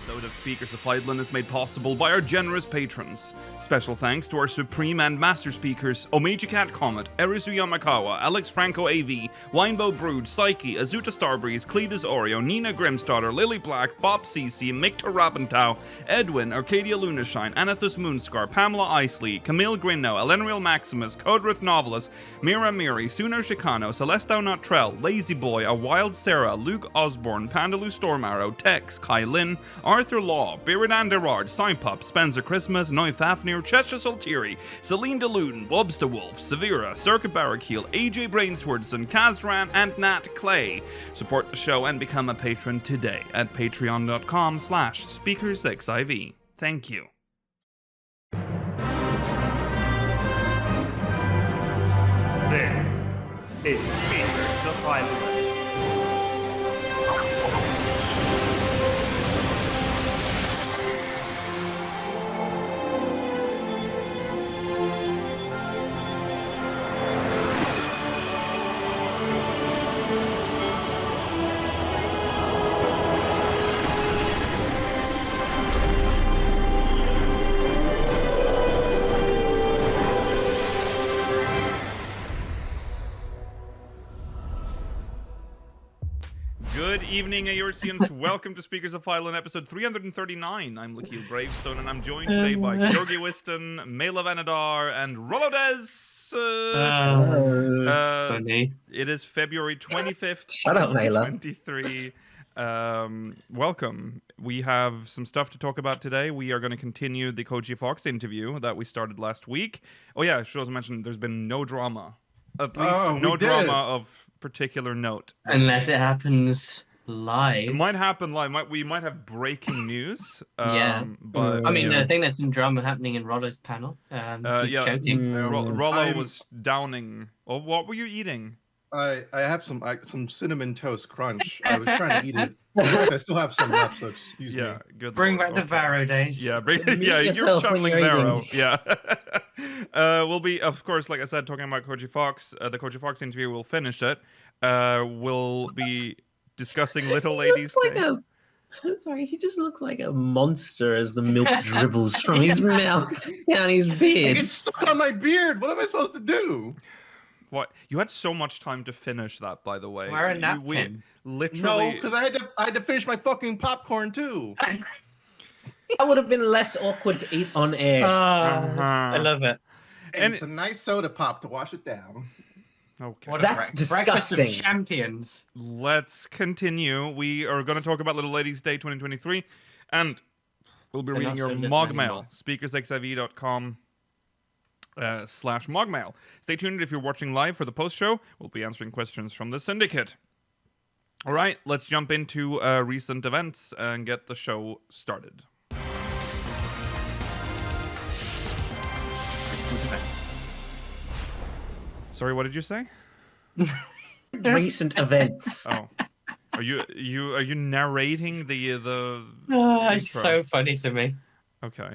episode of Speakers of Eidolon is made possible by our generous patrons. Special thanks to our supreme and master speakers, Omeji Cat Comet, Erisu Yamakawa, Alex Franco AV, Winebow Brood, Psyche, Azuta Starbreeze, Cletus Oreo, Nina Grimstarter, Lily Black, Bob CC, Mick Tarabentau, Edwin, Arcadia Lunashine, Anathus Moonscar, Pamela Isley, Camille Grinno, Elenriel Maximus, Codrith Novelist, Mira Miri, Suno Chicano, Celestau Notrell, Lazy Boy, A Wild Sarah, Luke Osborne, Pandaloo Stormarrow, Tex, Kai Lynn, Arthur Law, Biridan Derard, Signpup, Spencer Christmas, Noy Fafnir, Chester Soltiri, Celine DeLuden, Wobster Wolf, Severa, Circuit Barrackeel, AJ Brainswordson, Kazran, and Nat Clay. Support the show and become a patron today at patreon.com/SpeakersXIV. Thank you. This is Speakers of Eidolon. Good evening, Ayorsians. Welcome to Speakers of Eidolon, episode 339. I'm Lakil Bravestone, and I'm joined today by Georgi Wiston, Mela Vanadar, and Rolodez. Funny. It is February 25th, Shut up, Mela. 2023. Welcome. We have some stuff to talk about today. We are going to continue the Koji Fox interview that we started last week. Oh yeah, I should also mention there's been no drama. At least no drama of particular note. Unless it happens live. It might happen live. We might have breaking news. Yeah. But I mean, yeah. I think there's some drama happening in Rollo's panel. He's choking. Rollo was downing. Oh, what were you eating? I have some cinnamon toast crunch. I was trying to eat it. I still have some left, so excuse me. Yeah, good. Bring Lord. back the Varro days. Yeah, you're yourself when channeling you're Varro. eating. Yeah. We'll be, of course, like I said, talking about Koji Fox. The Koji Fox interview, we'll finish it. We'll be discussing Little Ladies Day. Sorry, he just looks like a monster as the milk dribbles from his mouth down his beard. It's stuck on my beard. What am I supposed to do? What? You had so much time to finish that, by the way. Wear a napkin. Literally. No, because I had to finish my fucking popcorn too. That would have been less awkward to eat on air. I love it. And it's a nice soda pop to wash it down. Okay. What a That's breakfast disgusting. of champions. Let's continue. We are going to talk about Little Ladies Day 2023, and we'll be They're reading not your so little MogMail, anymore. speakersxiv.com/MogMail. Stay tuned if you're watching live for the post-show. We'll be answering questions from the Syndicate. All right, let's jump into recent events and get the show started. Sorry, what did you say? Recent events. Oh, are you narrating the It's intro? so funny to me. Okay.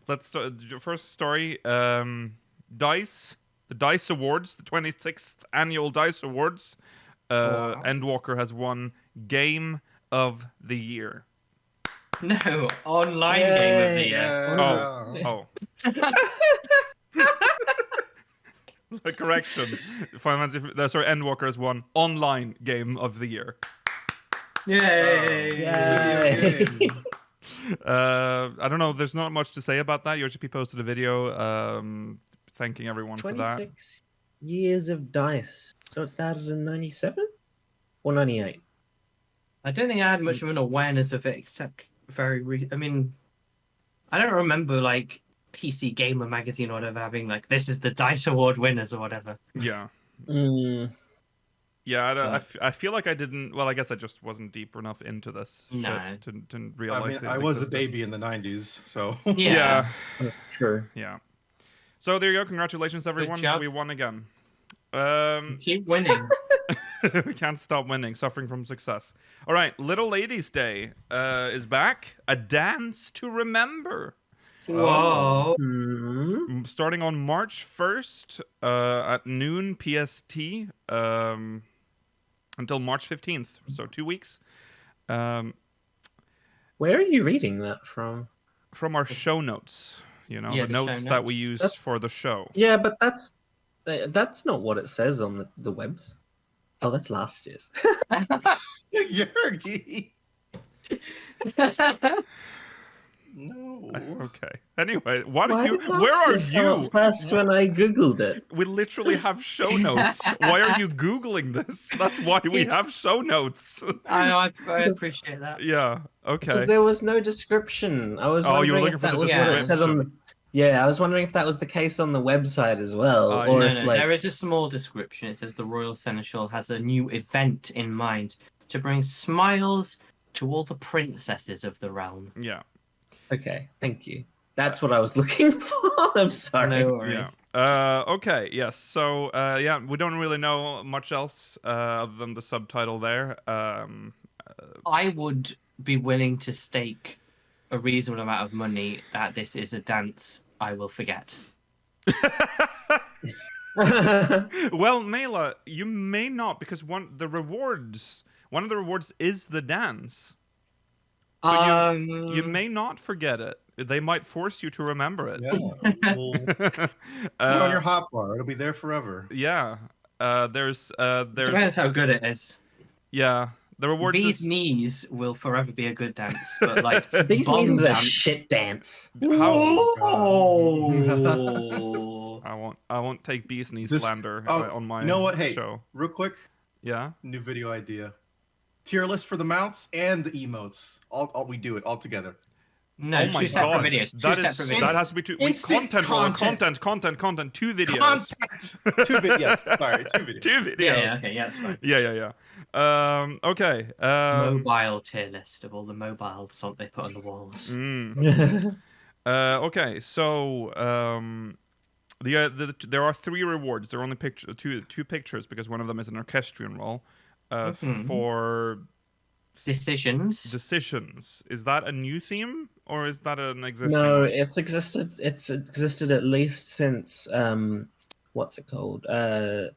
Let's start. First story. Dice. The Dice Awards, the 26th annual Dice Awards. Wow. Endwalker has won Game of the Year. No, online game of the year. Oh. Correction. Final Fantasy. Sorry, Endwalker has won Online Game of the Year. Yay! Yay. I don't know. There's not much to say about that. UHP posted a video thanking everyone for that. 26 years of dice. So it started in 97 or 98? I don't think I had much of an awareness of it, except I mean, I don't remember like PC Gamer magazine or whatever having like this is the Dice Award winners or whatever. Yeah. Mm, Yeah, I feel like I didn't. Well, I guess I just wasn't deep enough into this No. shit to I realize. mean, that I it was a existed. baby in the 90s, so. Yeah, that's true. yeah. So there you go. Congratulations, everyone. job. We won again. Keep winning. We can't stop winning. Suffering from success. All right, Little Ladies Day is back. A dance to remember. Whoa. Mm, Starting on March 1st at noon PST until March 15th, so 2 weeks. Where are you reading that from? From our show notes, you know, Yeah, the the show notes that we notes. use That's- for the show. Yeah, but that's not what it says on the webs. Oh, that's last year's. Yergi. No. Okay. Anyway, what are Why you? did last Where are year's come you? up first when I googled it? We literally have show notes. Why are you googling this? That's why we have show notes. I appreciate that. Yeah. Because Okay. there was no description. I was Oh, you were wondering looking if for that the was what it said on the. Yeah, I was wondering if that was the case on the website as well, Oh, or No, if no, like. there is a small description. It says the Royal Seneschal has a new event in mind to bring smiles to all the princesses of the realm. Yeah. Okay, thank you. That's what I was looking for. I'm sorry. No worries. Yeah. Okay. Yes. So, yeah, we don't really know much else other than the subtitle there. I would be willing to stake a reasonable amount of money that this is a dance I will forget. Well, Mela, you may not because one of the rewards is the dance. So you may not forget it. They might force you to remember it. Yeah. Well, put on your hotbar. It'll be there forever. Yeah. There's Depends how good it is. yeah. The rewards Bee's is knees will forever be a good dance, but like These bomb is a dance. shit dance. how Oh. I won't take bee's knee This- slander oh, on my you know what? Hey, show. real quick, Yeah. new video idea. Tier list for the mounts and the emotes. All we do it all together. No, Oh my two separate God. videos. That Two is separate videos. that has to be two. Wait, Instant content. Two videos. Content. Two videos. Yes, sorry, two videos. Two videos. Yeah, okay, yeah, that's fine. Yeah. Okay. Mobile tier list of all the mobile salt they put on the walls. Okay. So there are 3 rewards. There are only two pictures because one of them is an orchestrion roll. For Decisions. decisions. Is that a new theme or is that an existing? No, one? it's existed at least since what's it called? A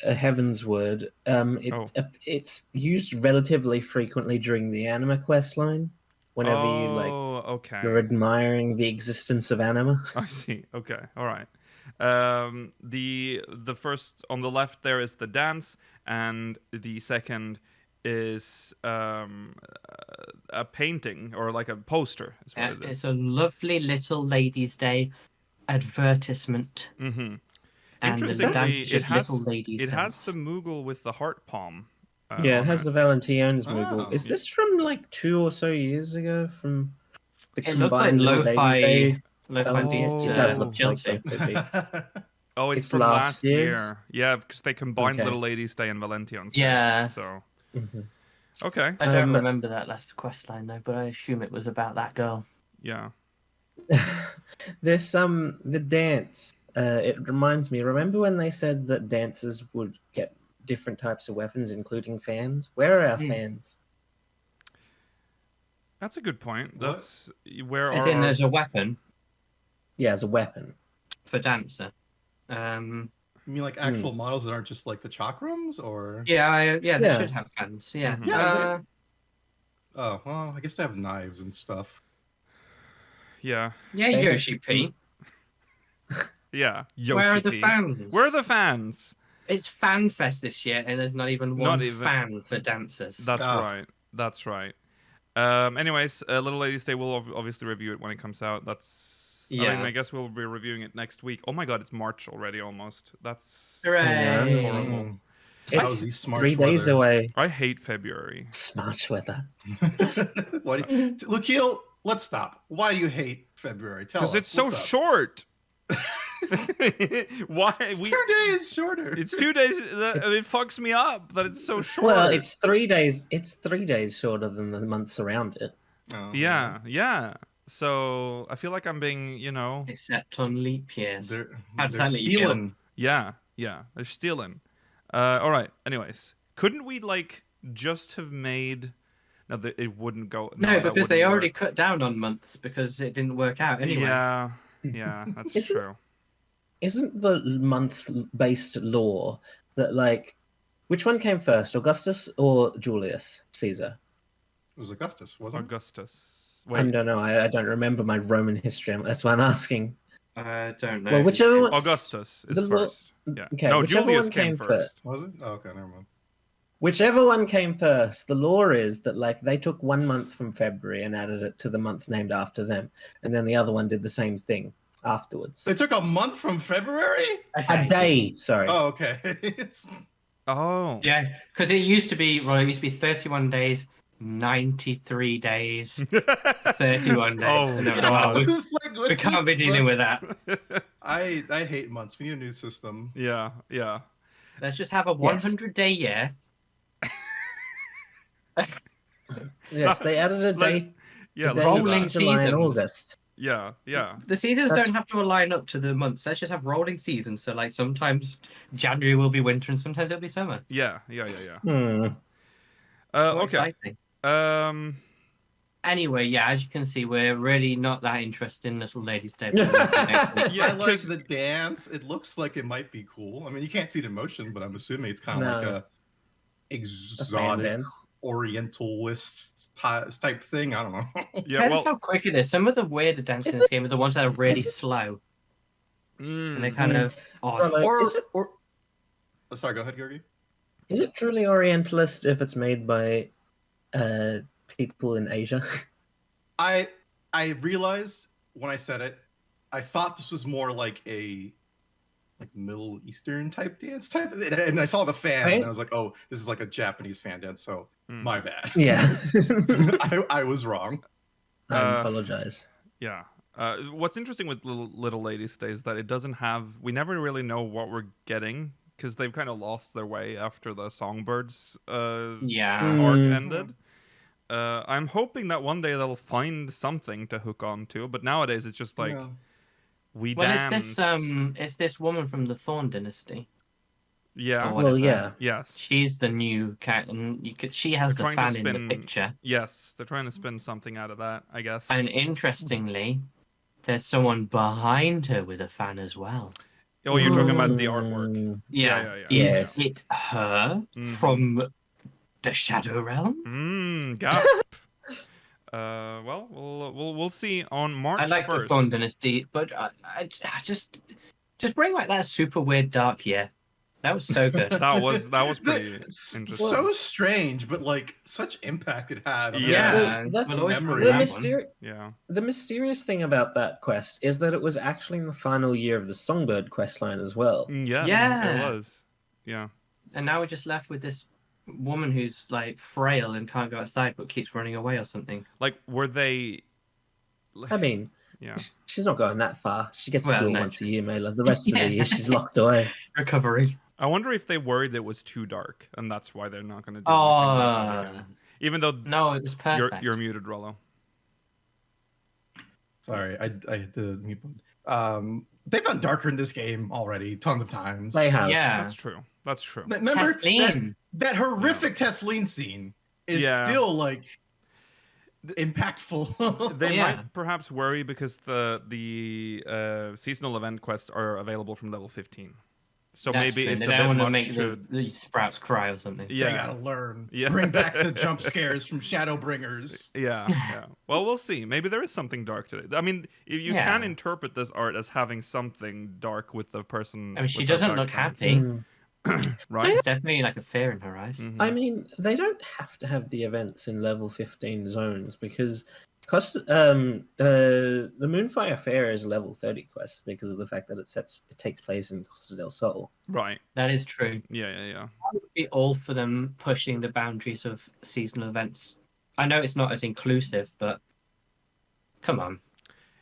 Heaven's Word. It's used relatively frequently during the anima quest line. Whenever you like okay. you're admiring the existence of anima. I see. Okay. All right. The first on the left there is the dance, and the second is a painting or like a poster. Is what it is. It's a lovely little ladies' day advertisement. Mm-hmm. And the Interestingly, dance is just little ladies' it has dance. the Moogle with the heart palm. Yeah, it on has the Valentione's Oh. Moogle. Is this from like 2 or so years ago? From the It looks like combined Little Ladies lo-fi. Day? Lo-fi Oh. beats, It does look like Chelsea. both would be. Oh, it's It's from last last year's? year. Yeah, because they combined Okay. Little Ladies Day and Valentione's Day. Yeah. So Mhm. okay. I don't Um, remember that last quest line though, but I assume it was about that girl. Yeah. There's the dance. It reminds me. Remember when they said that dancers would get different types of weapons, including fans? Where are our fans? That's a good point. What? That's where As are in, our- as a weapon Yeah, as a weapon. for dancer. You mean like actual models that aren't just like the chakrams, or? Yeah, they Yeah. should have fans. Yeah. Mhm. Yeah, Oh well, I guess they have knives and stuff. Yeah. Yeah, They- Yoshi P. Yeah. Where are Yoshi the P. fans? Where are the fans? It's Fan Fest this year, and there's not even one Not even- fan for dancers. That's Ah. right. That's right. Anyways, Little Ladies Day, we'll obviously review it when it comes out. That's. I Yeah. mean, I guess we'll be reviewing it next week. Oh my god, it's March already almost. That's. Hooray! Horrible. It's These smart 3 days weather. away. I hate February. Smart weather. What? Lukiel, let's stop. Why do you hate February? Tell us. Because it's so what's up? short. Why It's we? 2 days shorter. It's 2 days. It fucks me up that it's so short. Well, it's 3 days. It's 3 days shorter than the months around it. Oh, Yeah. So I feel like I'm being, Except on leap years. They're, How does they're that make you feel? stealing. yeah. They're stealing. All right. Anyways, couldn't we just have made? No, it wouldn't go. No, that because they wouldn't already work. cut down on months because it didn't work out anyway. Yeah, that's Isn't- true. Isn't the month-based law that which one came first, Augustus or Julius Caesar? It was Augustus, wasn't it? Augustus. I don't know. I don't remember my Roman history. That's why I'm asking. I don't know. Well, whichever one. Augustus is The law- first. Yeah. Okay, No, whichever Julius one came came first. Was it? Oh, okay, never mind. Whichever one came first, the law is that like they took 1 month from February and added it to the month named after them, and then the other one did the same thing afterwards. They took a month from February? A day, sorry. Oh, okay. It's... Oh. Yeah, because it used to be 31 days, 93 days, 31 days. Oh, And then, God. we, It's like, what we can't be the dealing fuck? with that. I hate months. We need a new system. Yeah, yeah. Let's just have a 100-day year. Yes, they added a day. Yeah, a day let's do rolling to that. July and seasons. August. Yeah, yeah. The seasons That's- don't have to align up to the months. Let's just have rolling seasons. So, like, sometimes January will be winter and sometimes it'll be summer. Yeah, yeah, yeah, yeah. Hmm. More Okay. exciting. Anyway, yeah, as you can see, we're really not that interested in Little Ladies Day. Yeah, I like 'cause- the dance. It looks like it might be cool. I mean, you can't see it in motion, but I'm assuming it's kind of like No. a A fan exotic dance. Orientalist type thing. I don't know. Yeah, Depends well, how quick it is. Some of the weirder dances in Is this it- game are the ones that are really is it- slow. And they mm, kind of odd. Well, is it Oh, sorry, go ahead, Georgi. is it truly Orientalist if it's made by people in Asia? I realized when I said it, I thought this was more like a Middle Eastern type dance type, and I saw the fan, Right. and I was like, oh, this is like a Japanese fan dance. So my bad. Yeah. I was wrong. I Uh, apologize. yeah. What's interesting with Little Ladies Day is that it doesn't have. We never really know what we're getting because they've kind of lost their way after the Songbirds Yeah. arc Mm. ended. I'm hoping that one day they'll find something to hook on to, but nowadays it's just like Yeah. we Well, dance. it's this woman from the Thorn Dynasty. Yeah. or Well, whatever. yeah. Yes. She's the new cat, and she has They're the trying to fan in spin- the picture. Yes. They're trying to spin something out of that, I guess. And interestingly, there's someone behind her with a fan as well. Oh, you're talking about the artwork. Mm. Yeah. Is Yes. it her Mhm. from the Shadow Realm? Gasp. Well, we'll see on March I like 1st. the Thorn Dynasty, but I just bring back that super weird dark year. That was so good. That was pretty It's interesting. so strange, but like such impact it had. on Yeah. my- Yeah, Well, we'll always memory. remember The, that one. Yeah. the mysterious thing about that quest is that it was actually in the final year of the Songbird quest line as well. Yeah. Yeah. It was. Yeah. And now we're just left with this woman who's like frail and can't go outside but keeps running away or something. Like, were they? I mean, Yeah. she's not going that far. She gets Well, to do it no. once a year, Mela. The rest of Yeah. the year, she's locked away. Recovery. I wonder if they worried it was too dark, and that's why they're not going to do Oh anything. Even though no, it was perfect. you're muted, Rollo. Sorry, I hit the mute button. They've done darker in this game already, tons of times. They have. Yeah. That's true. That's true. Remember Tesleen. that horrific Tesleen scene is Yeah. still like impactful. They Yeah. might perhaps worry because the seasonal event quests are available from level 15. So That's maybe true. it's They a don't bit want to much make to. the sprouts cry or something. They Yeah. gotta learn. Yeah. Bring back the jump scares from Shadowbringers. Yeah, yeah. Well, we'll see. Maybe there is something dark to it. I mean, you can Yeah. interpret this art as having something dark with the person. I mean, she with their doesn't dark look side, happy. Mm. right? There's definitely like a fear in her eyes. Mhm. I mean, they don't have to have the events in level 15 zones because the Moonfire Fair is a level 30 quest because of the fact that it takes place in Costa del Sol. Right. That is true. Yeah. I would be all for them pushing the boundaries of seasonal events. I know it's not as inclusive, but come on.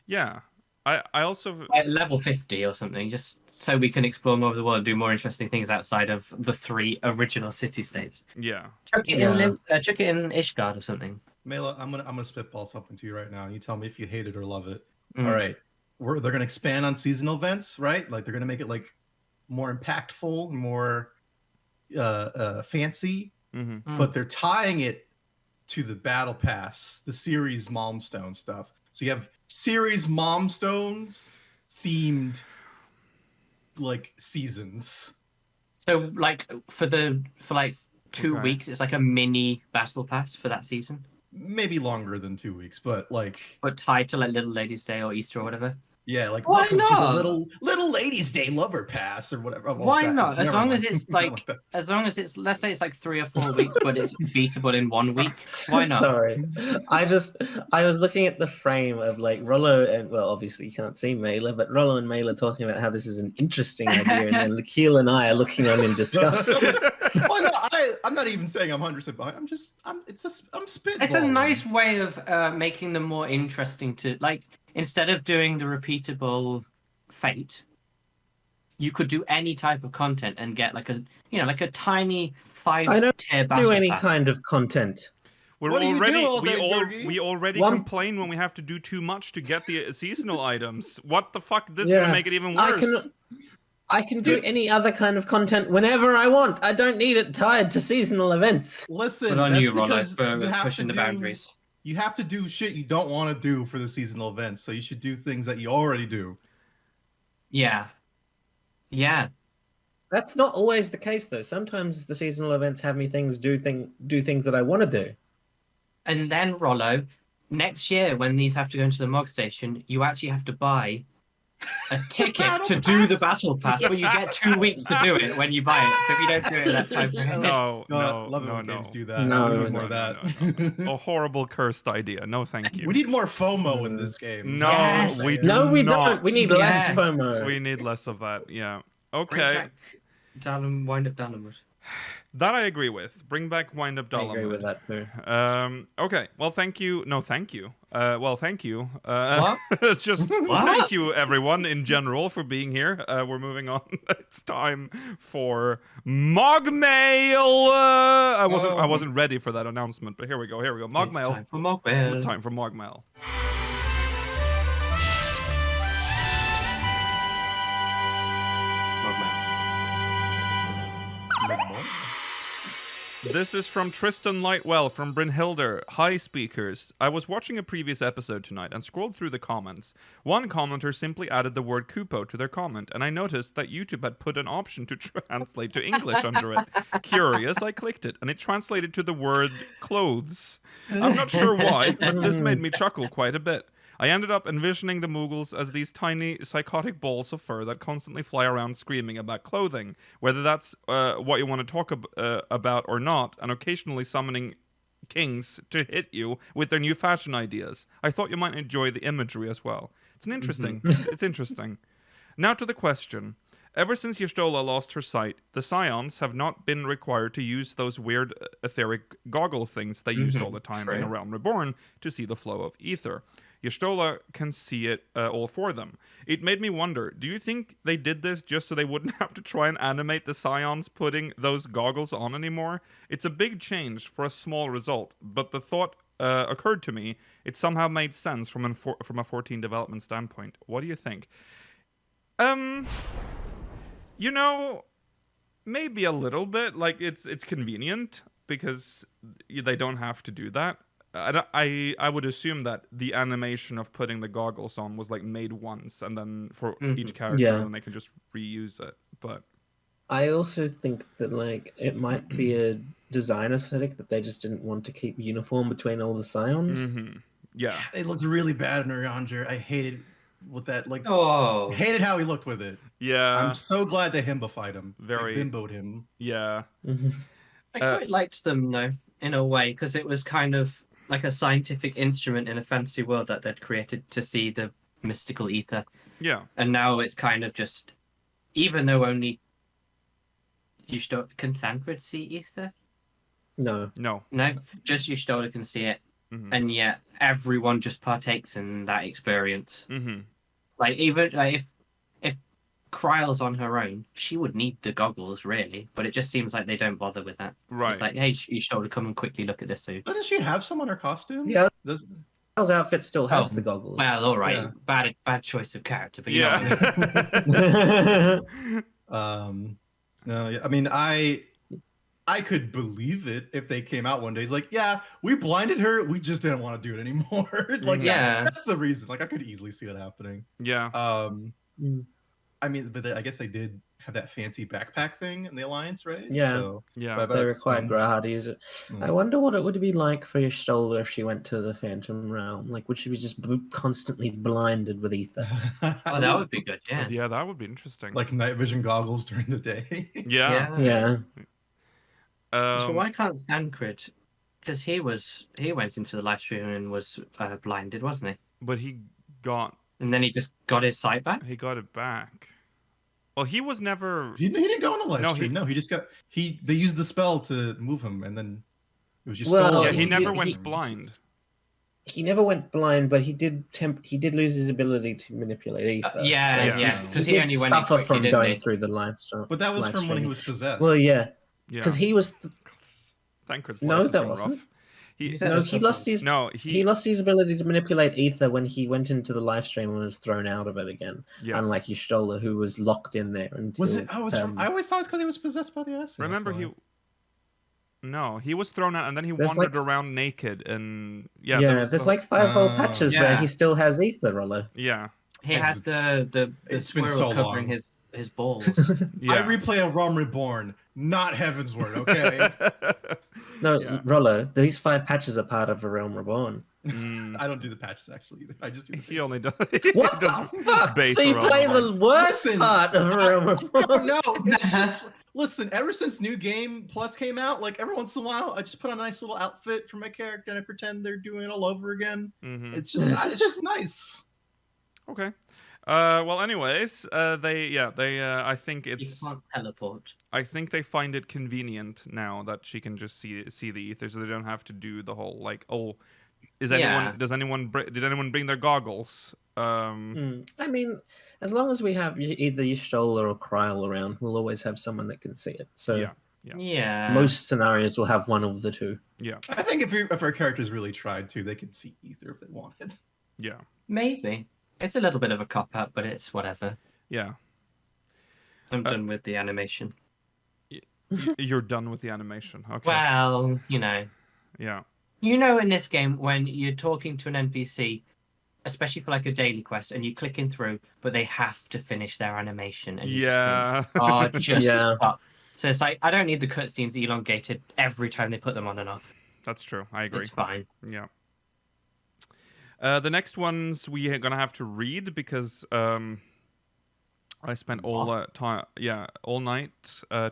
Yeah. I also. At level 50 or something, just so we can explore more of the world and do more interesting things outside of the 3 original city-states. Yeah. Chuck it in Ishgard or something. Mela, I'm gonna spitball something to you right now, and you tell me if you hate it or love it. Mm. All right, they're gonna expand on seasonal events, right? Like they're gonna make it like more impactful, more fancy, hmm Mm. but they're tying it to the battle pass, the series Momstone stuff. So you have series Momstones themed like seasons. So, like, for 2 Okay. weeks, it's like a mini battle pass for that season. maybe longer than 2 weeks, but like, But tied to like Little Ladies' Day or Easter or whatever. yeah, like Why welcome to the not? little Ladies' Day Lover Pass or whatever. Oh, well, Why that- not? As never long as mind. it's Not like, that. as long as it's, let's say it's like 3 or 4 weeks, but it's beatable in 1 week. Why not? Sorry, I was looking at the frame of like Rollo and, well, obviously you can't see Mela, but Rollo and Mela talking about how this is an interesting idea, and then Lakeel and I are looking on in disgust. Oh no, I'm not even saying I'm 100% behind. I'm spitballing. It's a nice way of making them more interesting to, like, instead of doing the repeatable fate, you could do any type of content and get like a, like a tiny I don't 5-tier battle do any pack. kind of content. What do you do all day, we already One- complain when we have to do too much to get the seasonal items. What the fuck? This is gonna make it even worse. I can do any other kind of content whenever I want. I don't need it tied to seasonal events. Listen, Good on that's you, Rollo, because for you have pushing to the boundaries. You have to do shit you don't want to do for the seasonal events, so you should do things that you already do. Yeah. Yeah. That's not always the case, though. Sometimes the seasonal events have me do things that I want to do. And then, Rollo, next year when these have to go into the Mog Station, you actually have to buy a ticket to do the battle pass, but you get 2 weeks to do it when you buy it. So if you don't do it that time, No, love it when games do that. No, We no, need more of that. A horrible cursed idea. No, thank you. We need more FOMO in this game. No, Yes. we do No, we not. don't. We need less Yes. FOMO. We need less of that. Yeah. bring Okay. back Wind Up Dalamud. That I agree with. Bring back Wind Up I agree with Dalamud. that too. Okay. Well, thank you. No, thank you. Well, thank you. What? Just thank you, everyone, in general, for being here. We're moving on. It's time for MogMail. I wasn't ready for that announcement, but here we go. MogMail. It's time for MogMail. Time for MogMail. This is from Tristan Lightwell from Brynhilder. Hi, speakers. I was watching a previous episode tonight and scrolled through the comments. One commenter simply added the word Kupo to their comment, and I noticed that YouTube had put an option to translate to English under it. Curious, I clicked it, and it translated to the word clothes. I'm not sure why, but this made me chuckle quite a bit. I ended up envisioning the Moogles as these tiny, psychotic balls of fur that constantly fly around screaming about clothing, whether that's what you want to talk about or not, and occasionally summoning kings to hit you with their new fashion ideas. I thought you might enjoy the imagery as well. It's It's interesting. Now to the question. Ever since Ysale lost her sight, the Scions have not been required to use those weird etheric goggle things they used all the time in A Realm Reborn to see the flow of ether. Ysale can see it all for them. It made me wonder, do you think they did this just so they wouldn't have to try and animate the Scions putting those goggles on anymore? It's a big change for a small result, but the thought occurred to me, it somehow made sense from a 14 development standpoint. What do you think? Maybe a little bit. Like, it's convenient because they don't have to do that. I would assume that the animation of putting the goggles on was like made once, and then for each character, and they can just reuse it. But I also think that like it might be a design aesthetic that they just didn't want to keep uniform between all the Scions. Yeah, It looked really bad in Urianger. I hated with that. Like, Oh. hated how he looked with it. yeah. I'm so glad they himbified him. Very- Like, bimboed him. Yeah. I quite liked them, though, in a way, because it was kind of like a scientific instrument in a fantasy world that they'd created to see the mystical ether. Yeah. And now it's kind of just, even though only can Thancred see ether? No. No. No, just Ysale can see it, Mhm. and yet everyone just partakes in that experience. Mm-hmm. Like, even like, if Kryle's on her own, she would need the goggles, really, but it just seems like they don't bother with that. Right. It's like, hey, Ysale, come and quickly look at this. So, Doesn't she have some on her costume? Yeah, Does- Kyle's outfit still has Oh. the goggles. well, all right, Yeah. bad choice of character, but you know what I mean. Yeah. No, yeah, I mean, I could believe it if they came out one day. It's like, yeah, we blinded her. We just didn't want to do it anymore. Like, Yeah. that's the reason. Like, I could easily see it happening. Yeah. I mean, but I guess they did have that fancy backpack thing in the Alliance, right? Yeah. So, Yeah. but They that's, required Graha to use it. Mm. I wonder what it would be like for Ysale if she went to the Phantom Realm. Like, would she be just constantly blinded with Aether? Oh, that would be good. Yeah. Yeah, that would be interesting. like night vision goggles during the day. yeah. Yeah. So why can't Thancred? Because he went into the live stream and was blinded, wasn't he? But he got And then he just got his sight back. it back. Well, he was never. He didn't go on the live No, stream. No, he just got they used the spell to move him, and then it was just Well, stolen. Yeah, he never he- went blind. He never went blind, but he did lose his ability to manipulate Aether. Yeah. Yeah. Because He he did only went in suffer quickly, from didn't going he? through the live stream. But that was live from when he streaming. was possessed. Well, yeah, Yeah. because he was. Thancred's No, life has that been wasn't. rough. He, He said No, it's he not lost his. no, He lost his ability to manipulate Aether when he went into the live stream and was thrown out of it again. Yes. Unlike Ysale, who was locked in there until. was it? I always thought it's because he was possessed by the acid. Remember, No, he was thrown out, and then he There's wandered like- around naked, and Yeah, there was there's the- like 5 whole patches where Yeah. he still has Aether, Rollo. yeah, He has the It's been squirrel so covering long. his balls. yeah. I replay a Realm Reborn, not Heaven's Word. Okay, No, Yeah. Rollo, these 5 patches are part of A Realm Reborn. Mm, I don't do the patches actually either. I just do. The he base. only does. What he does the fuck? base So you around play the the worst Listen, part of A Realm Reborn? No, it's just, listen. Ever since New Game Plus came out, like every once in a while, I just put on a nice little outfit for my character and I pretend they're doing it all over again. Mhm. It's just nice. Okay. Well, anyways, I think You it's. can't teleport. I think they find it convenient now that she can just see the ether, so they don't have to do the whole like, oh, did anyone bring their goggles? I mean, as long as we have either Ysale or Kryl around, we'll always have someone that can see it. So Yeah. Yeah. most scenarios will have one of the two. Yeah, I think if our characters really tried to, they could see Ether if they wanted. yeah, Maybe. It's a little bit of a cop out, but it's whatever. yeah. I'm done with the animation. You're done with the animation. Okay. Well, Yeah. in this game when you're talking to an NPC, especially for like a daily quest, and you're clicking through, but they have to finish their animation, and you Yeah. just think, oh, just Yeah. stop. So it's like I don't need the cutscenes elongated every time they put them on and off. That's true. I agree. It's fine. Yeah. The next ones we are gonna have to read because I spent all night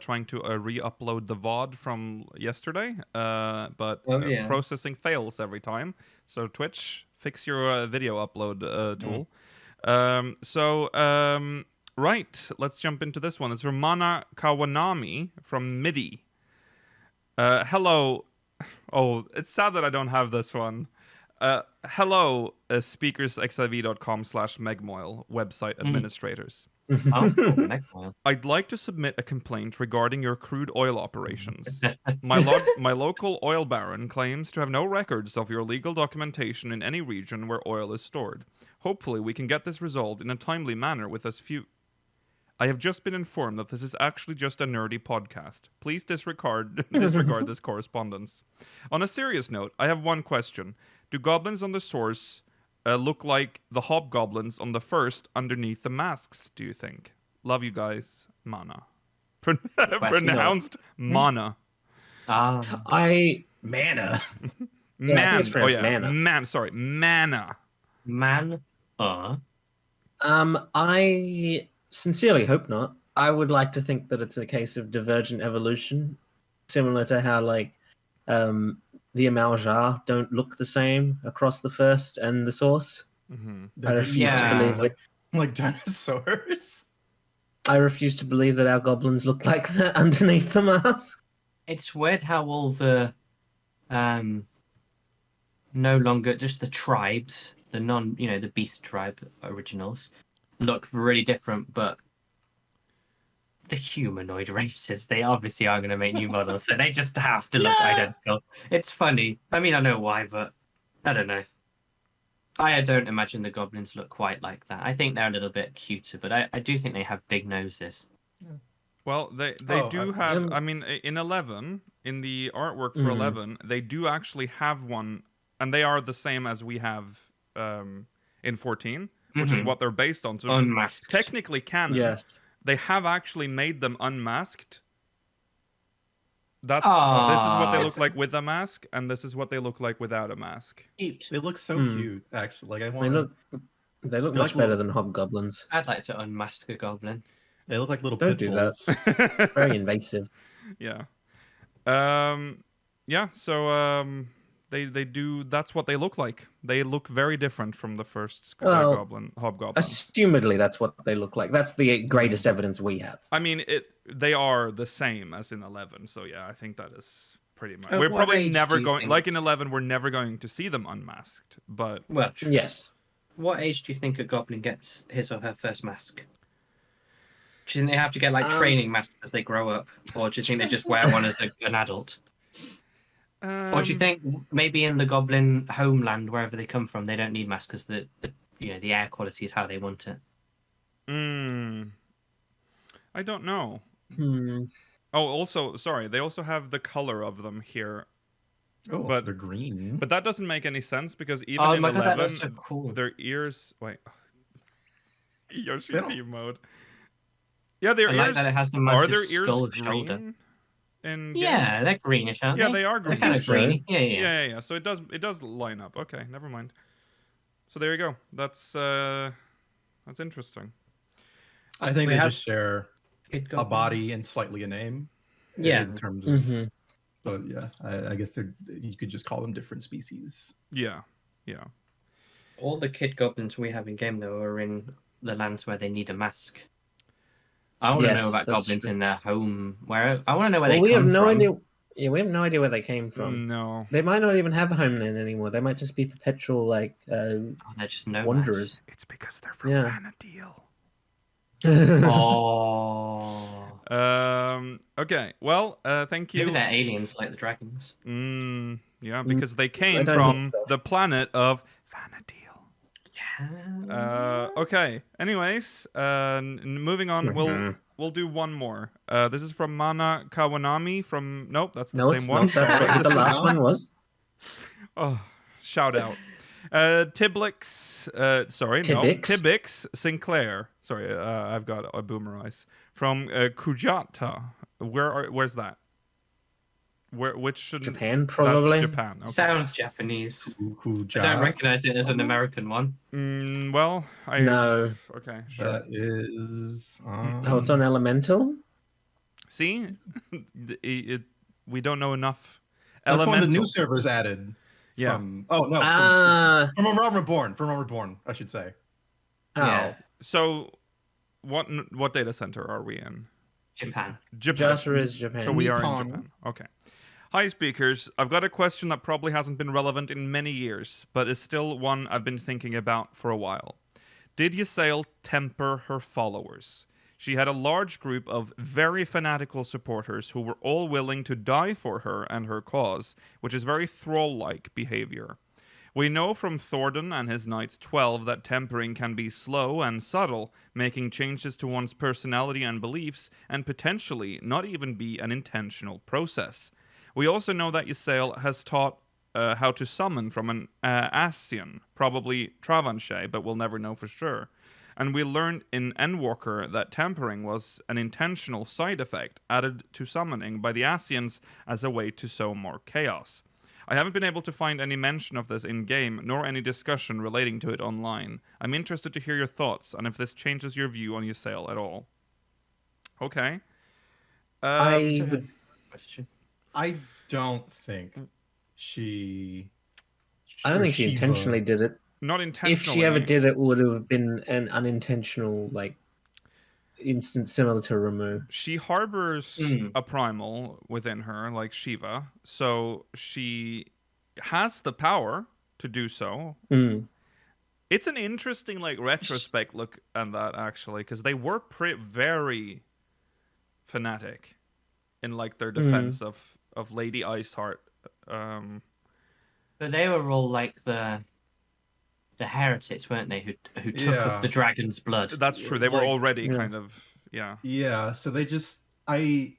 trying to re-upload the VOD from yesterday, but processing fails every time. So Twitch, fix your video upload tool. Right, let's jump into this one. It's from Mana Kawanami from MIDI. Hello. Oh, it's sad that I don't have this one. Hello, speakersxiv.com/megmoil website administrators. Oh, cool. I'd like to submit a complaint regarding your crude oil operations. My local oil baron claims to have no records of your legal documentation in any region where oil is stored. Hopefully, we can get this resolved in a timely manner with as few. I have just been informed that this is actually just a nerdy podcast. Please disregard this correspondence. On a serious note, I have one question. Do goblins on the source look like the hobgoblins on the first underneath the masks, do you think? Love you guys, Mana. Pronounced Mana. I Mana. Yeah, I think it's pronounced Mana. Sorry, Mana. Man. I sincerely hope not. I would like to think that it's a case of divergent evolution, similar to how like the Amaljar don't look the same across the first and the source. Mm-hmm. I refuse to believe it. Like dinosaurs. I refuse to believe that our goblins look like that underneath the mask. It's weird how all the no longer just the tribes, the beast tribe originals look really different, but the humanoid races, they obviously are going to make new models, so they just have to look identical. It's funny. I mean, I know why, but I don't know. I don't imagine the goblins look quite like that. I think they're a little bit cuter, but I do think they have big noses. Well, they do have. I mean, in 11, in the artwork for 11, they do actually have one, and they are the same as we have in 14, which is what they're based on. So Unmasked. technically canon. Yes. they have actually made them unmasked. This is what they look like with a mask, and this is what they look like without a mask. Cute. They look so cute, actually. Like I They want. look They're much like better little- than hobgoblins. I'd like to unmask a goblin. They look like little Don't pit do bulls. that. Very invasive. Yeah. Yeah, so they do, that's what they look like. They look very different from the first Well, hobgoblin. Assumedly, that's what they look like. That's the greatest evidence we have. I mean, they are the same as in 11, so yeah, I think that is pretty much. At We're what probably age never do you going, think- like in 11, we're never going to see them unmasked, but Well, Yes. what age do you think a goblin gets his or her first mask? Do you think they have to get like training masks as they grow up, or do you think they just wear one as an adult? Or do you think maybe in the goblin homeland, wherever they come from, they don't need masks because the air quality is how they want it? I don't know. Hmm. Oh, also, sorry, they also have the color of them here. Oh, But- they're green. But that doesn't make any sense because even Oh in my god, 11, that looks so cool. their ears. Wait. Yoshi They don't- P mode. Yeah, their I ears. like that it has the are massive their ears skull green? shoulder. In Yeah, they're greenish, aren't Yeah, they? they are They're green. kind of so. greeny. Yeah. Yeah. So it does line up. Okay, never mind. So there you go. That's interesting. I think We they have- just share Kid a goblins. body and slightly a name. Yeah. In terms of, Hmm. but yeah, I guess you could just call them different species. Yeah. All the kid goblins we have in game though are in the lands where they need a mask. I want to Yes, know about that's goblins true. in their home. I want to know where Well, they we have come no from. idea. Yeah, we have no idea where they came from. No. They might not even have a homeland anymore. They might just be perpetual, like, Oh, they're just nomads. wanderers. It's because they're from Yeah. Vanadil. Oh. Okay. Well. Thank you. Maybe they're aliens like the dragons. Yeah, because they came don't from think so. the planet of Vanadil. Yeah. Okay. Anyways, moving on. We'll do one more. This is from Mana Kawanami. Nope, that's the No, same it's one. not. That's Sorry. what the last one was. Oh, shout out. Tiblix. Sorry, no. Tibix. Tibix Sinclair. Sorry, I've got a boomer eyes from Kujata. Where's that? Which should Japan, probably. That's Japan. Okay. Sounds Japanese. Kuja. I don't recognize it as an American one. Well, I No. Okay, sure. That is. Oh, it's on Elemental? See, we don't know enough. That's one of the Elemental. new servers added. Yeah. From, oh no. Ah. From Realm Reborn. From Realm Reborn, I should say. Oh. Yeah. So, what data center are we in? Japan. Japan. Jota is Japan. So we are in Nippon. Japan. Okay. Hi, speakers. I've got a question that probably hasn't been relevant in many years, but is still one I've been thinking about for a while. Did Ysale temper her followers? She had a large group of very fanatical supporters who were all willing to die for her and her cause, which is very thrall-like behavior. We know from Thordan and his Knights 12 that tempering can be slow and subtle, making changes to one's personality and beliefs, and potentially not even be an intentional process. We also know that Ysale has taught how to summon from an Ascian, probably Travanchet, but we'll never know for sure. And we learned in Endwalker that tempering was an intentional side effect added to summoning by the Ascians as a way to sow more chaos. I haven't been able to find any mention of this in-game, nor any discussion relating to it online. I'm interested to hear your thoughts, and if this changes your view on Ysale at all. Okay. I would. Question. I don't think she. I don't think she Shiva- intentionally did it. Not intentionally. If she ever did, it would have been an unintentional, like, instance similar to Ramu. She harbors a primal within her, like Shiva, so she has the power to do so. Mm. It's an interesting, like, retrospect look at that, actually, because they were very fanatic in, like, their defense of Lady Iceheart. But they were all like the heretics, weren't they? Who took Yeah. of the dragon's blood. That's true. They were Like- already Yeah. kind of, yeah. Yeah, so they just I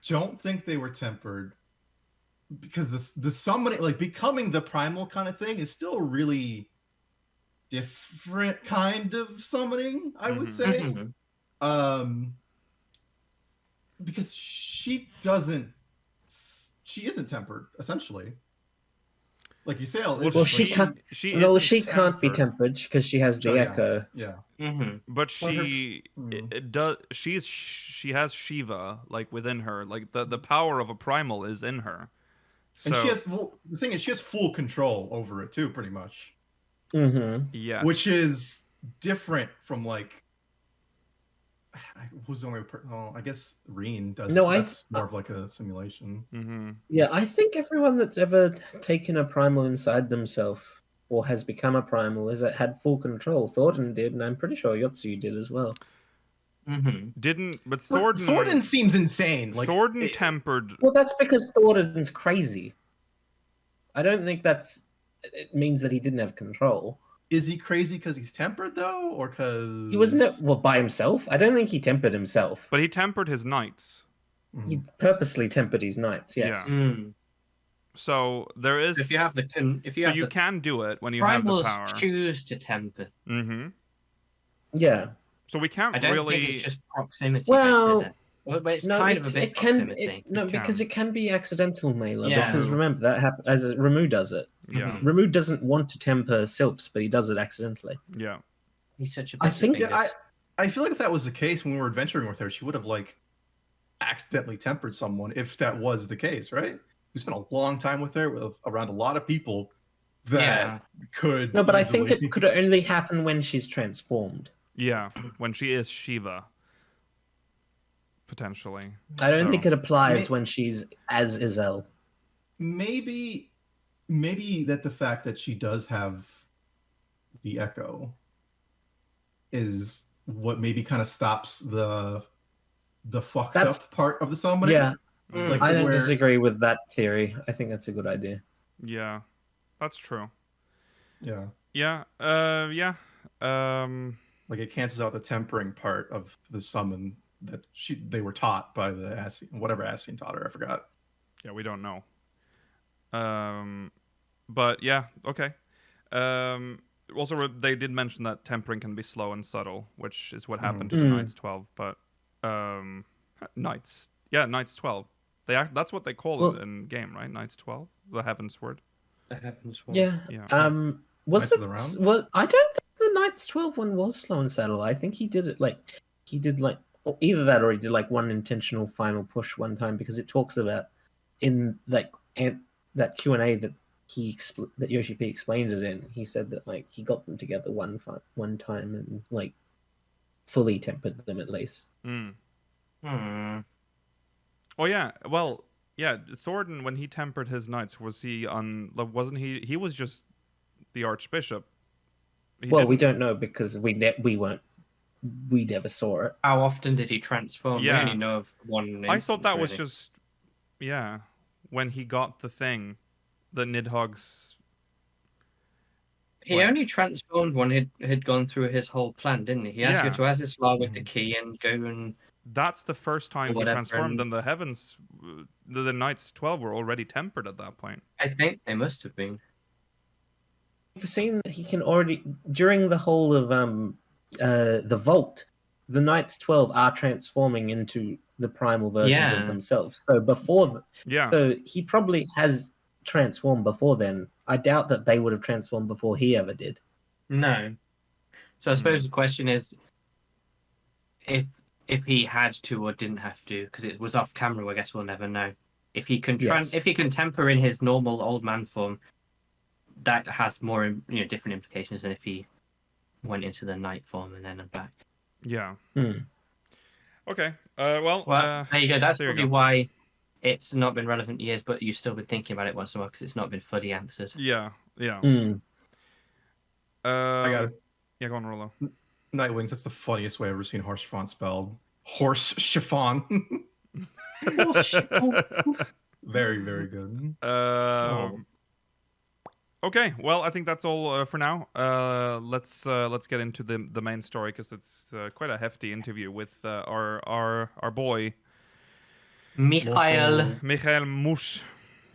don't think they were tempered because the summoning, like becoming the primal kind of thing, is still really different kind of summoning, I would say. Mhm. Because she isn't tempered, essentially. Like Ysale is. Well, she can't. She No, isn't she can't be tempered because she has the Oh, yeah. echo. Yeah. Mm-hmm. But Well, her- she it does. She has Shiva like within her. Like the power of a primal is in her. So, And she has the thing is she has full control over it too, pretty much. Mm-hmm. yes. Which is different from like who's the only I guess Reen does. No, That's more of like a simulation. Mm-hmm. Yeah, I think everyone that's ever taken a primal inside themselves or has become a primal is had full control. Thornton did, and I'm pretty sure Yotsu did as well. Mm-hmm. But Thornton seems insane. Like Thornton tempered. Well, that's because Thornton's crazy. I don't think it means that he didn't have control. Is he crazy because he's tempered though, or because He wasn't by himself. I don't think he tempered himself. But he tempered his knights. He purposely tempered his knights. Yes. Yeah. Mm. So there is. If you have the can do it when you have the primals power. choose to temper. Mm-hmm. Yeah. So we can't I don't really. think it's just proximity Well, based, is it? Well, it's kind of a bit proximity. because it can be accidental, Mailer. Yeah. Because remember that happens as Ramu does it. Yeah. Mhm. Ramu doesn't want to temper Sylphs, but he does it accidentally. Yeah. He's such a. I think- I feel like if that was the case when we were adventuring with her, she would have like accidentally tempered someone. If that was the case, right? We spent a long time with her, around a lot of people that could. No, but I think easily- it could only happen when she's transformed. Yeah. When she is Shiva. Potentially. I don't So- think it applies when she's as Ysale. maybe that the fact that she does have the echo is what maybe kind of stops the fucked That's- up part of the summoning. Yeah, Like I don't where- disagree with that theory. I think that's a good idea. Yeah. That's true. Yeah. Yeah. Yeah. Like it cancels out the tempering part of the summon that they were taught by the whatever Ascian taught her. I forgot. Yeah, we don't know. But yeah, okay. Also, they did mention that tempering can be slow and subtle, which is what happened to the Knights 12. But Knights, yeah, Knights 12. That's what they call it in game, right? Knights 12, the Heaven's Word. The Heaven's Word. Yeah. Yeah. Was Knights it? of the Round? Well, I don't think the Knights 12 one was slow and subtle. I think he did it or either that or he did like one intentional final push one time because it talks about in that Q&A that that Yoshi P explained it in. He said that like he got them together one time and like fully tempered them at least. Hmm. Oh yeah, well, yeah. Thornton, when he tempered his knights, wasn't he? He was just the Archbishop. We don't know because we never saw it. How often did he transform? Yeah. We only know of one. I thought that was really. just, yeah, when he got the thing, the Nidhogg's. He only transformed when he'd gone through his whole plan, didn't he? He had to go to Azizlar with the key and go and. That's the first time he Whatever, transformed, and- and the heavens, the Knights 12 were already tempered at that point. I think they must have been. We've seen that he can already during the whole of the Vault, the Knights 12 are transforming into the primal versions of themselves. So so he probably has transformed before then. I doubt that they would have transformed before he ever did. No. So I suppose the question is, if he had to or didn't have to, because it was off camera, I guess we'll never know. If he can if he can temper in his normal old man form, that has more different implications than if he went into the knight form and then back. Yeah. Hmm. Okay. There you go. That's There you probably go. why it's not been relevant years, but you've still been thinking about it once in a while because it's not been fully answered. Yeah. Yeah. Mm. I got it. Yeah, go on, Rollo. Nightwings. That's the funniest way I've ever seen horse chiffon spelled. Horse chiffon. Very, very good. Okay, well, I think that's all for now. Let's get into the main story because it's quite a hefty interview with our boy Michael Mus,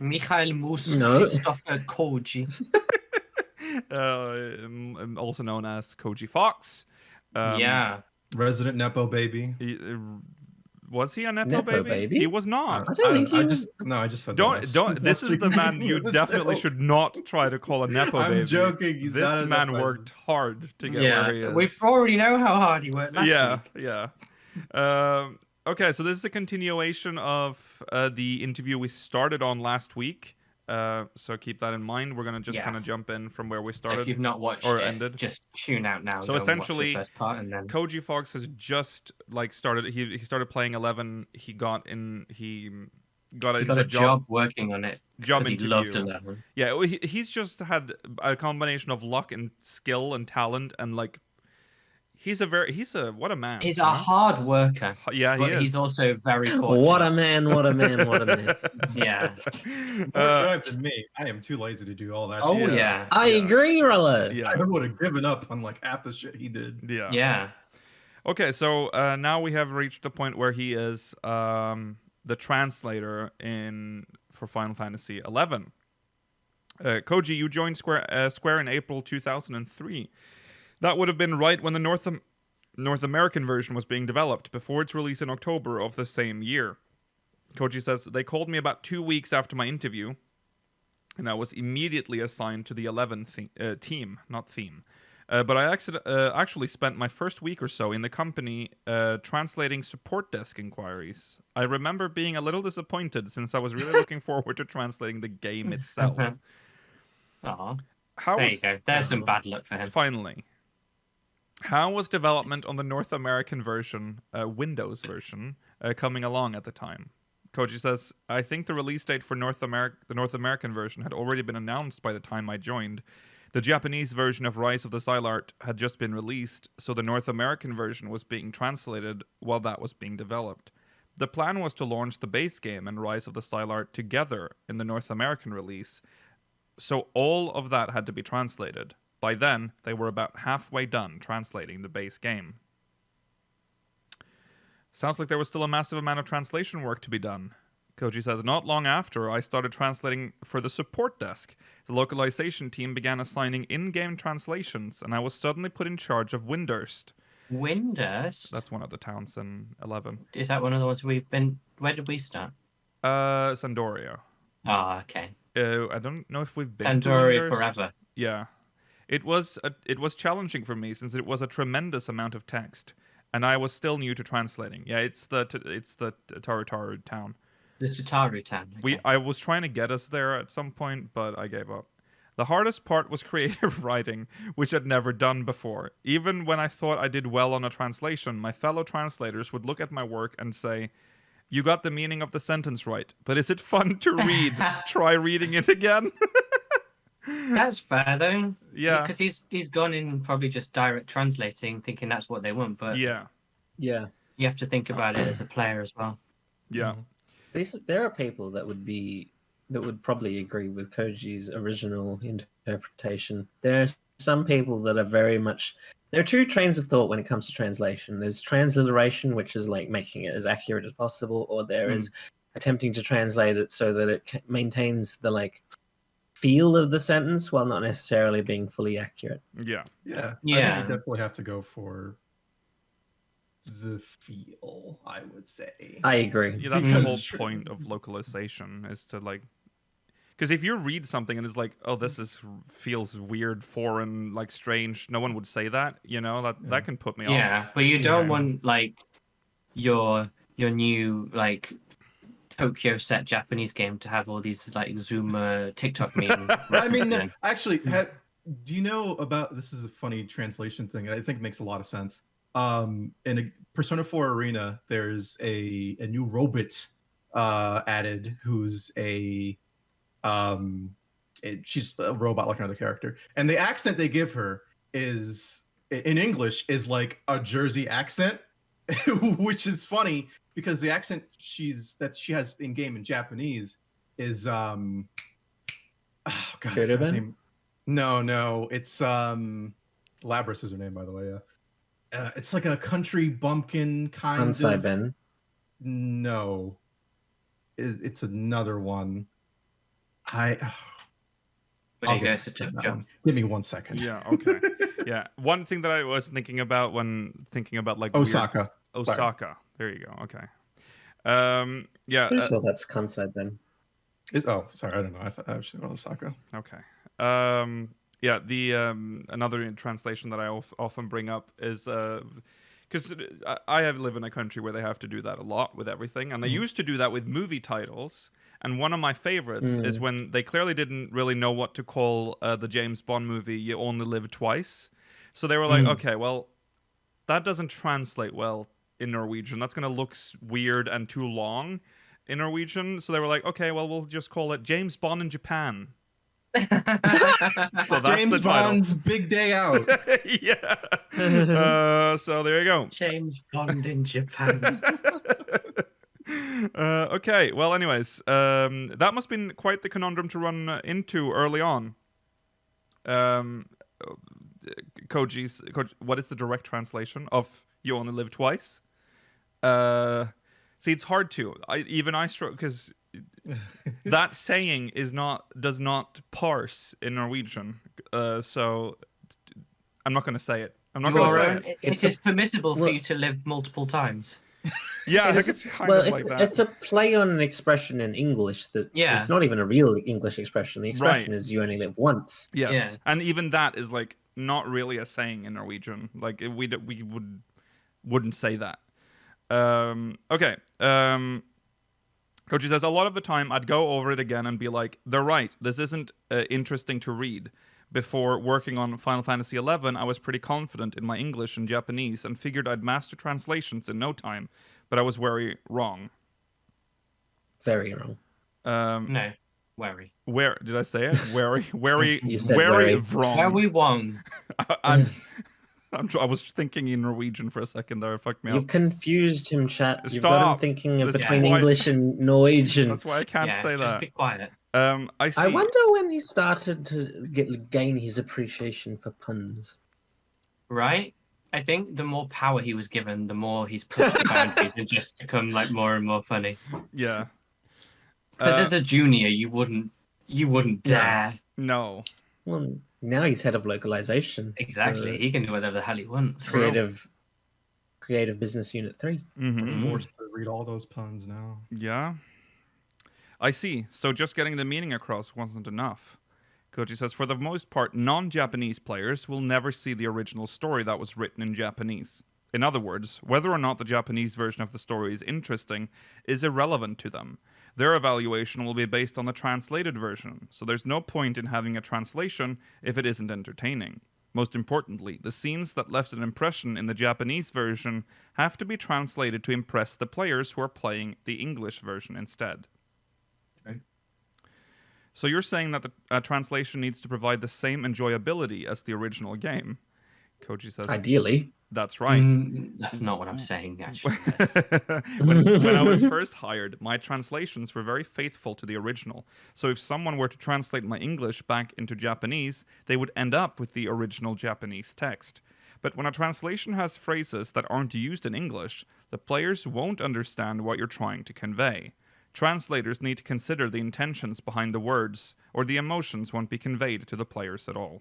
No. Christopher Koji. also known as Koji Fox. Yeah. Resident Nepo baby. Was he a Nepo, Nepo baby? baby? He was not. I don't think he I was. just said Don't. This is the man you definitely should not try to call a Nepo baby. I'm joking. He's this not a man Nepo. worked hard to get where he is. We already know how hard he worked last week. Yeah. Okay, so this is a continuation of the interview we started on last week. So keep that in mind. We're gonna just kind of jump in from where we started. So if you've not watched or it, ended. just tune out now. So go essentially, and watch the first part and then... Koji Fox has just started. He started playing 11. He got a job working on it. Job he interview. loved 11. Yeah, he's just had a combination of luck and skill and talent, and what a man. He's a hard worker. Yeah, he but is. He's also very fortunate. What a man! What a man! What a man! Yeah. More drive than me. I am too lazy to do all that. Oh shit. yeah. I agree, Rollo. Yeah. I would have given up on like half the shit he did. Yeah. Yeah. Okay, so now we have reached the point where he is the translator for Final Fantasy XI. Koji, you joined Square in April 2003. That would have been right when the North American version was being developed, before its release in October of the same year. Koji says, they called me about 2 weeks after my interview, and I was immediately assigned to the 11 team, not theme. But I actually spent my first week or so in the company translating support desk inquiries. I remember being a little disappointed, since I was really looking forward to translating the game itself. Aw. How There was, you go. There's some bad luck for him. Finally. How was development on the North American version, Windows version, coming along at the time? Koji says, I think the release date for the North American version had already been announced by the time I joined. The Japanese version of Rise of the Ysale had just been released, so the North American version was being translated while that was being developed. The plan was to launch the base game and Rise of the Ysale together in the North American release, so all of that had to be translated. By then, they were about halfway done translating the base game. Sounds like there was still a massive amount of translation work to be done. Koji says, not long after, I started translating for the support desk. The localization team began assigning in-game translations, and I was suddenly put in charge of Windurst. Windurst? That's one of the towns in 11. Is that one of the ones we've been... Where did we start? Sandoria. Ah, okay. I don't know if we've been Sandoria to Windurst. forever. Yeah. It was challenging for me, since it was a tremendous amount of text, and I was still new to translating. Yeah, it's the Tarutaru town. The Tataru town. Okay. I was trying to get us there at some point, but I gave up. The hardest part was creative writing, which I'd never done before. Even when I thought I did well on a translation, my fellow translators would look at my work and say, you got the meaning of the sentence right, but is it fun to read? Try reading it again. That's fair though. Yeah. Because he's gone in probably just direct translating, thinking that's what they want, but Yeah. Yeah. you have to think about it as a player as well. Yeah. There are people that would probably agree with Koji's original interpretation. There are some people that are very much... There are two trains of thought when it comes to translation. There's transliteration, which is like making it as accurate as possible, or there is attempting to translate it so that it maintains the like feel of the sentence while not necessarily being fully accurate. Yeah. Yeah. I think Yeah. you definitely have to go for the feel, I would say. I agree. Yeah, that's the whole Because- point of localization, is to like... Because if you read something and it's like, oh, feels weird, foreign, like strange, no one would say that, you know? That can put me off. Yeah, but you don't Yeah. want like your new like Tokyo set Japanese game to have all these like Zoomer TikTok meme. I mean, references in. actually, do you know about... This is a funny translation thing. I think it makes a lot of sense. In a Persona 4 Arena, there's a new robot added who's she's a robot like another character, and the accent they give her is in English is like a Jersey accent, which is funny because the accent she has in game in Japanese is oh god, Kureben? No, it's Labras is her name, by the way. Yeah, it's like a country bumpkin kind Kansai of. Ben. No, it's another one. There you go, it's a tough jump. Give me 1 second. Yeah. Okay. Yeah. One thing that I was thinking about when thinking about like Osaka. Osaka. There you go. Okay. Yeah. Pretty sure that's Kansai then. Sorry, I don't know. I thought I was Osaka. Okay. Yeah. The another translation that I often bring up is because I live in a country where they have to do that a lot with everything, and they used to do that with movie titles. And one of my favorites is when they clearly didn't really know what to call the James Bond movie "You Only Live Twice," so they were like, "Okay, well, that doesn't translate well in Norwegian. That's going to look weird and too long in Norwegian." So they were like, "Okay, well, we'll just call it James Bond in Japan." So that's James the title. Bond's Big Day Out. Yeah. So there you go. James Bond in Japan. Okay. Well, anyways, that must have been quite the conundrum to run into early on. Koji, what is the direct translation of "You Only Live Twice"? See, it's hard to. I struggle because that saying does not parse in Norwegian. So I'm not going to say it. I'm not going to say it. It is permissible for you to live multiple times. Yeah, I think it's kind of like that. It's a play on an expression in English that it's not even a real English expression. The expression is "you only live once." Yes, Yeah. and even that is like not really a saying in Norwegian. Like we wouldn't say that. Okay. Koji says, a lot of the time I'd go over it again and be like, they're right, this isn't interesting to read. Before working on Final Fantasy XI, I was pretty confident in my English and Japanese and figured I'd master translations in no time, but I was very wrong. Very wrong. No, wary. Where did I say it? Very, You said very wary. wrong. Very wrong. I was thinking in Norwegian for a second there. It fucked me You've up. confused him, chat. You've Stop. got him thinking That's between why- English and Norwegian. That's why I can't say just that. be quiet. I see. I wonder when he started to gain his appreciation for puns. Right? I think the more power he was given, the more he's pushed the boundaries and just become like more and more funny. Yeah. Because as a junior, you wouldn't dare. No. Well, now he's head of localization. Exactly. He can do whatever the hell he wants. Creative Business Unit 3. Mm-hmm. Forced to read all those puns now. Yeah. I see. So just getting the meaning across wasn't enough. Koji says, for the most part, non-Japanese players will never see the original story that was written in Japanese. In other words, whether or not the Japanese version of the story is interesting is irrelevant to them. Their evaluation will be based on the translated version, so there's no point in having a translation if it isn't entertaining. Most importantly, the scenes that left an impression in the Japanese version have to be translated to impress the players who are playing the English version instead. Okay. So you're saying that the translation needs to provide the same enjoyability as the original game? Koji says, Ideally. that's right. That's not what I'm saying, actually. when I was first hired, my translations were very faithful to the original. So if someone were to translate my English back into Japanese, they would end up with the original Japanese text. But when a translation has phrases that aren't used in English, the players won't understand what you're trying to convey. Translators need to consider the intentions behind the words, or the emotions won't be conveyed to the players at all.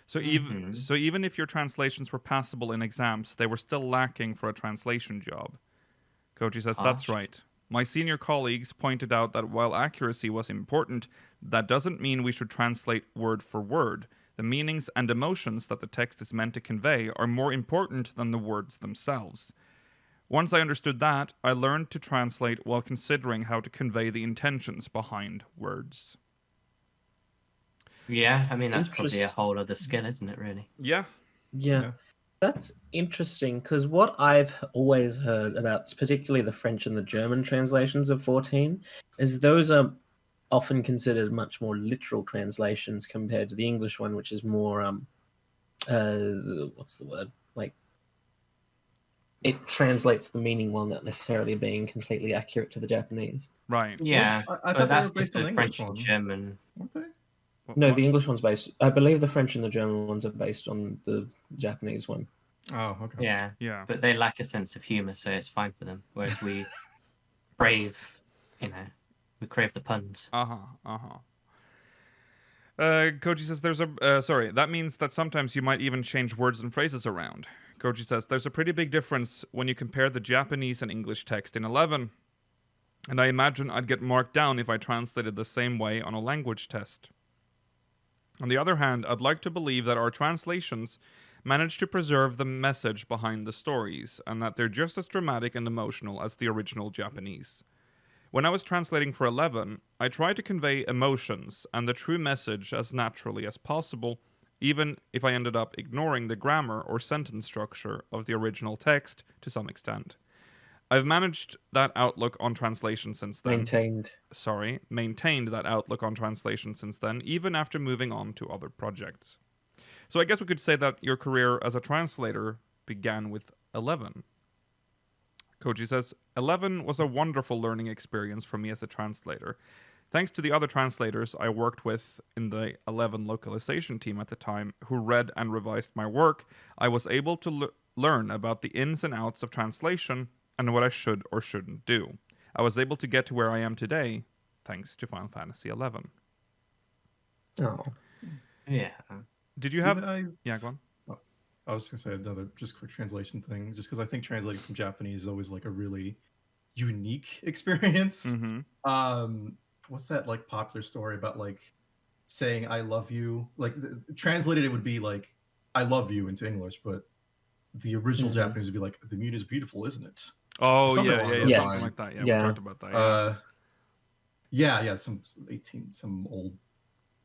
So even if your translations were passable in exams, they were still lacking for a translation job. Koji says, that's right. My senior colleagues pointed out that while accuracy was important, that doesn't mean we should translate word for word. The meanings and emotions that the text is meant to convey are more important than the words themselves. Once I understood that, I learned to translate while considering how to convey the intentions behind words. Yeah, I mean, that's probably a whole other skill, isn't it, really? Yeah. Yeah. That's interesting, because what I've always heard about, particularly the French and the German translations of 14, is those are often considered much more literal translations compared to the English one, which is more, what's the word? Like, it translates the meaning while not necessarily being completely accurate to the Japanese. Right. Yeah, I but thought that's they were just based on the the French English and one. German. Weren't they? No, the English one's based. I believe the French and the German ones are based on the Japanese one. Oh, okay. Yeah, Yeah. but they lack a sense of humor, so it's fine for them. Whereas we crave, we crave the puns. Koji says there's a sorry. That means that sometimes you might even change words and phrases around. Koji says there's a pretty big difference when you compare the Japanese and English text in 11. And I imagine I'd get marked down if I translated the same way on a language test. On the other hand, I'd like to believe that our translations manage to preserve the message behind the stories, and that they're just as dramatic and emotional as the original Japanese. When I was translating for 11, I tried to convey emotions and the true message as naturally as possible, even if I ended up ignoring the grammar or sentence structure of the original text to some extent. I've managed that outlook on translation since then. Maintained that outlook on translation since then, even after moving on to other projects. So I guess we could say that your career as a translator began with 11. Koji says, 11 was a wonderful learning experience for me as a translator. Thanks to the other translators I worked with in the 11 localization team at the time, who read and revised my work, I was able to learn about the ins and outs of translation and what I should or shouldn't do. I was able to get to where I am today, thanks to Final Fantasy XI. Oh. Yeah. Did you have... Yeah, go on. I was going to say another just quick translation thing, just because I think translating from Japanese is always like a really unique experience. Mm-hmm. What's that like popular story about like saying I love you? Like translated, it would be like I love you into English, but the original Japanese would be like the moon is beautiful, isn't it? Oh, something yeah, something like that. Yeah, we talked about that. Yeah. Some old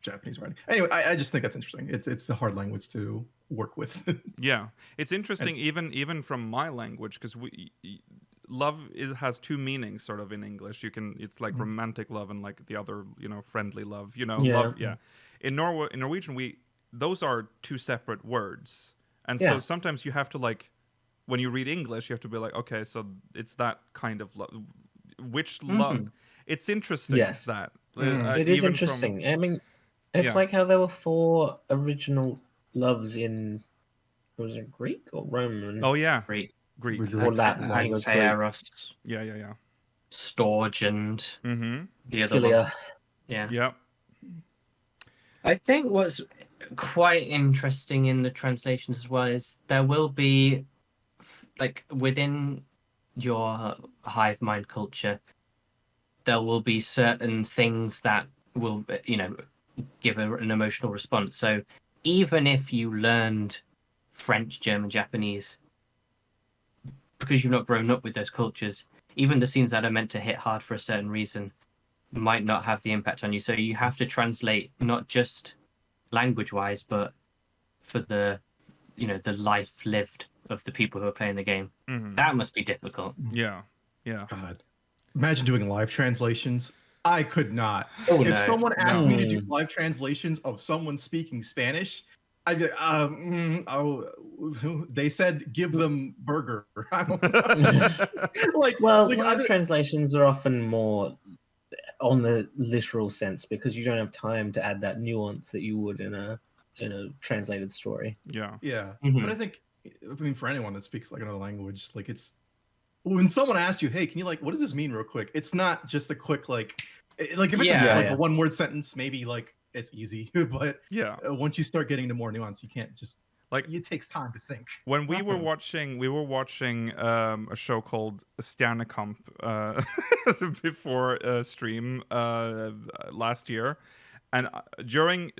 Japanese writing. Anyway, I just think that's interesting. It's a hard language to work with. Yeah, it's interesting even from my language, because love has two meanings sort of in English. It's like romantic love and like the other, friendly love. Love. Yeah. In Norwegian, those are two separate words, and so sometimes you have to like, when you read English, you have to be like, okay, so it's that kind of love. Which love? It's interesting. Yes. That it is interesting. I mean, it's like how there were 4 original loves in, was it Greek or Roman? Oh yeah, Greek or Latin. I think it was Greek. Eros. Yeah. Storge and the other Philia. one. Yeah. Yep. I think what's quite interesting in the translations as well is there will be, like, within your hive mind culture, there will be certain things that will, give an emotional response. So even if you learned French, German, Japanese, because you've not grown up with those cultures, even the scenes that are meant to hit hard for a certain reason might not have the impact on you. So you have to translate not just language-wise, but for the life lived of the people who are playing the game. That must be difficult. Yeah. God, imagine doing live translations. I could not. Oh, if someone asked me to do Mm. live translations of someone speaking Spanish, I'd be they said give them burger. Live translations are often more on the literal sense because you don't have time to add that nuance that you would in a translated story. Yeah. Mm-hmm. But I think, for anyone that speaks like another language, like it's when someone asks you, hey, can you what does this mean real quick? It's not just a quick if it's a one-word sentence, maybe it's easy. But once you start getting into more nuance, you can't just it takes time to think. When we were watching a show called Stjernekamp before stream last year, and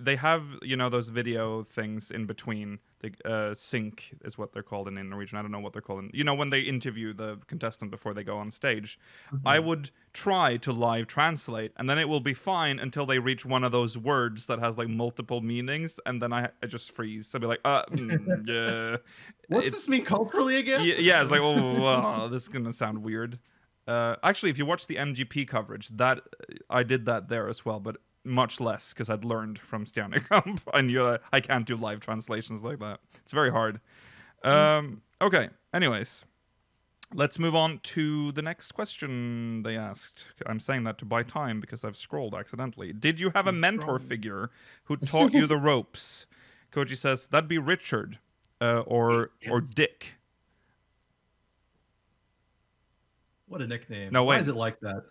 they have those video things in between. The sync is what they're called in Norwegian. I don't know what they're called. When they interview the contestant before they go on stage, I would try to live translate, and then it will be fine until they reach one of those words that has multiple meanings, and then I just freeze. I'll be like, yeah. What's this mean culturally again? Yeah, it's like, oh, this is gonna sound weird. Actually, if you watch the MGP coverage, that I did that there as well, but much less because I'd learned from Stjernekamp. I knew I can't do live translations like that. It's very hard. Okay, anyways, let's move on to the next question they asked. I'm saying that to buy time because I've scrolled accidentally. Did you have a mentor figure who taught you the ropes? Koji says that'd be Richard or Dick. What a nickname. No, wait. Why is it like that?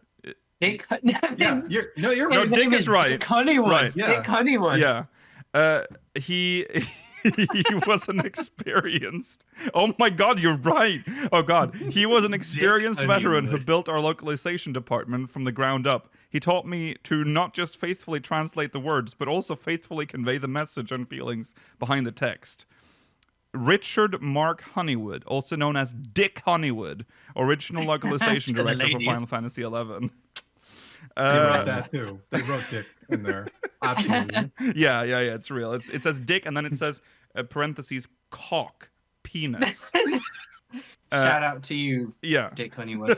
Dick. Yeah, you're No, right. Dick is right. Dick Honeywood. Right. Yeah. Dick Honeywood. Yeah. He he was an experienced. Oh my God, you're right. Oh God, he was an experienced veteran who Honeywood. built our localization department from the ground up. He taught me to not just faithfully translate the words, but also faithfully convey the message and feelings behind the text. Richard Mark Honeywood, also known as Dick Honeywood, original localization To the director for ladies. Final Fantasy XI. They wrote that too. They wrote Dick in there. Absolutely. Yeah, it's real. It says dick, and then it says parentheses cock, penis. Shout out to you, Yeah. Dick Honeywood.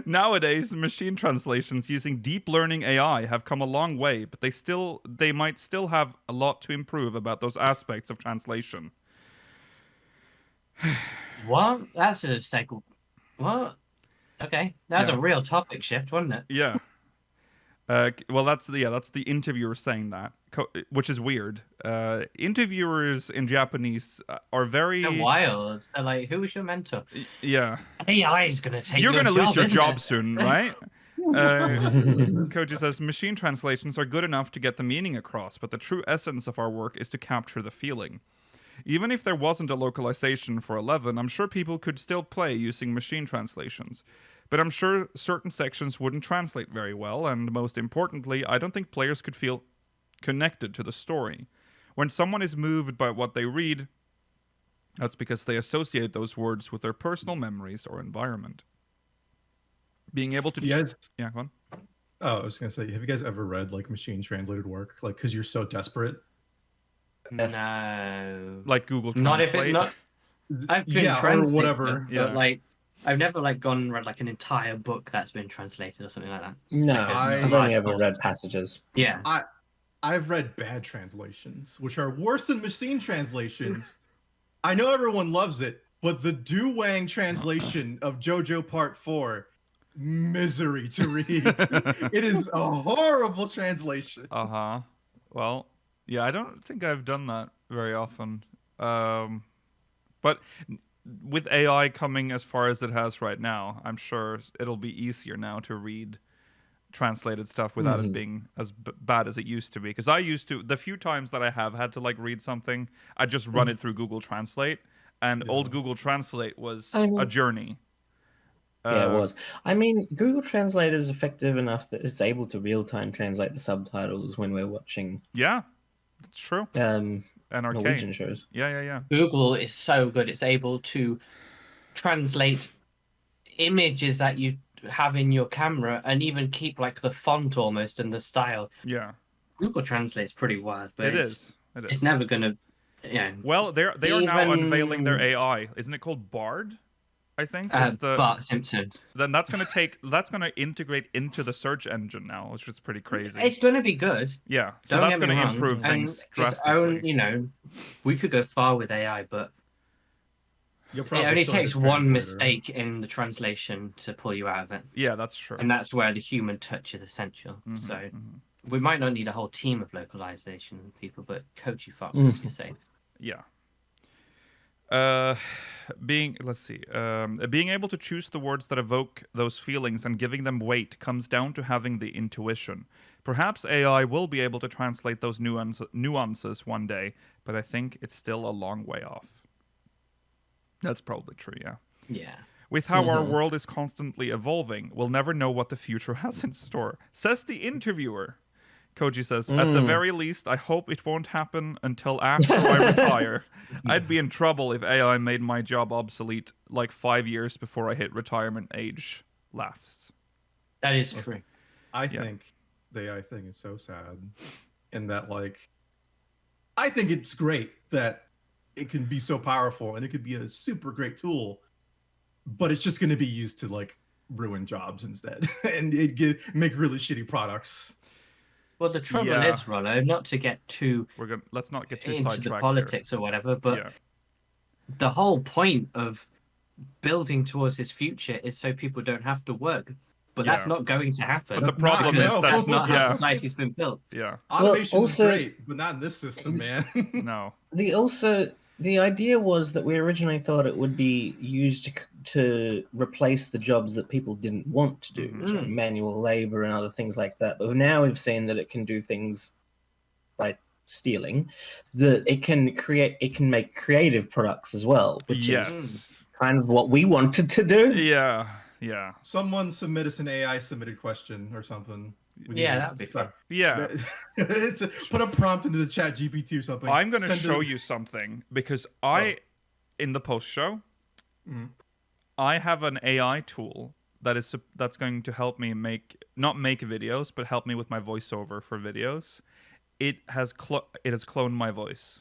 Nowadays, machine translations using deep learning AI have come a long way, but they might still have a lot to improve about those aspects of translation. What? That's a seg. What? Okay, that was Yeah. a real topic shift, wasn't it? Yeah. Well, that's the interviewer saying that, which is weird. Interviewers in Japanese are very They're wild. They're like, who was your mentor? Yeah. AI is gonna take You're your gonna job, lose your isn't job it? soon, right? Koji says machine translations are good enough to get the meaning across, but the true essence of our work is to capture the feeling. Even if there wasn't a localization for 11, I'm sure people could still play using machine translations. But I'm sure certain sections wouldn't translate very well, and most importantly, I don't think players could feel connected to the story. When someone is moved by what they read, that's because they associate those words with their personal memories or environment. Being able to... You guys, Yeah, go on. oh, I was gonna say, have you guys ever read like machine translated work, like because you're so desperate? Yes. No. Like Google Not Translate. if it not. I've been Yeah, or translated, whatever. stuff, Yeah. but like I've never like gone and read like an entire book that's been translated or something like that. No, I've I've only ever read passages. Yeah. I've read bad translations, which are worse than machine translations. I know everyone loves it, but the Du Wang translation of JoJo Part 4, misery to read. It is a horrible translation. Uh-huh. Well, yeah, I don't think I've done that very often. But with AI coming as far as it has right now, I'm sure it'll be easier now to read translated stuff without it being as bad as it used to be. Because I used to, the few times that I have had to like read something, I just run it through Google Translate, and old Google Translate was a journey. Yeah, it was. I mean, Google Translate is effective enough that it's able to real-time translate the subtitles when we're watching Yeah, that's true. And Norwegian Arcane. shows. Yeah. Google is so good. It's able to translate images that you have in your camera and even keep like the font almost and the style. Yeah. Google Translate's pretty wild, but It it's, is. it's never gonna, you know. Well, they are now Even- unveiling their AI. Isn't it called Bard? I think. Is Bart Simpson. Then that's gonna integrate into the search engine now, which is pretty crazy. It's gonna be good. Yeah. So Don't that's get me gonna wrong. improve And things its drastically. own, you know, we could go far with AI, but You'll it probably only still takes get a one translator. mistake in the translation to pull you out of it. Yeah, that's true. And that's where the human touch is essential. So we might not need a whole team of localization people, but Koji Fox, you're safe. Yeah. Being able to choose the words that evoke those feelings and giving them weight comes down to having the intuition. Perhaps AI will be able to translate those nuances one day, but I think it's still a long way off. That's probably true, yeah. Yeah. With how our world is constantly evolving, we'll never know what the future has in store, says the interviewer. Koji says, at the very least, I hope it won't happen until after I retire. I'd be in trouble if AI made my job obsolete like 5 years before I hit retirement age. Laughs. That is true. I think the AI thing is so sad in that, like, I think it's great that it can be so powerful and it could be a super great tool, but it's just going to be used to, like, ruin jobs instead and make really shitty products. Well, the trouble is, Rollo, not to get too Let's not get too into the sidetracked politics or whatever, but Yeah. the whole point of building towards this future is so people don't have to work. But that's Yeah. not going to happen. But the problem because is that's not how yeah. society's been built. Yeah. Automation also- is great, but not in this system, man. No. The idea was that we originally thought it would be used to replace the jobs that people didn't want to do, which are manual labor and other things like that. But now we've seen that it can do things by stealing. That it can make creative products as well, which is kind of what we wanted to do. Yeah. Someone submit us an AI submitted question or something. That'd be fun. Yeah. Put a prompt into the chat GPT or something. I'm going to show you something because in the post show, I have an AI tool that's going to help me not make videos, but help me with my voiceover for videos. It has cloned my voice.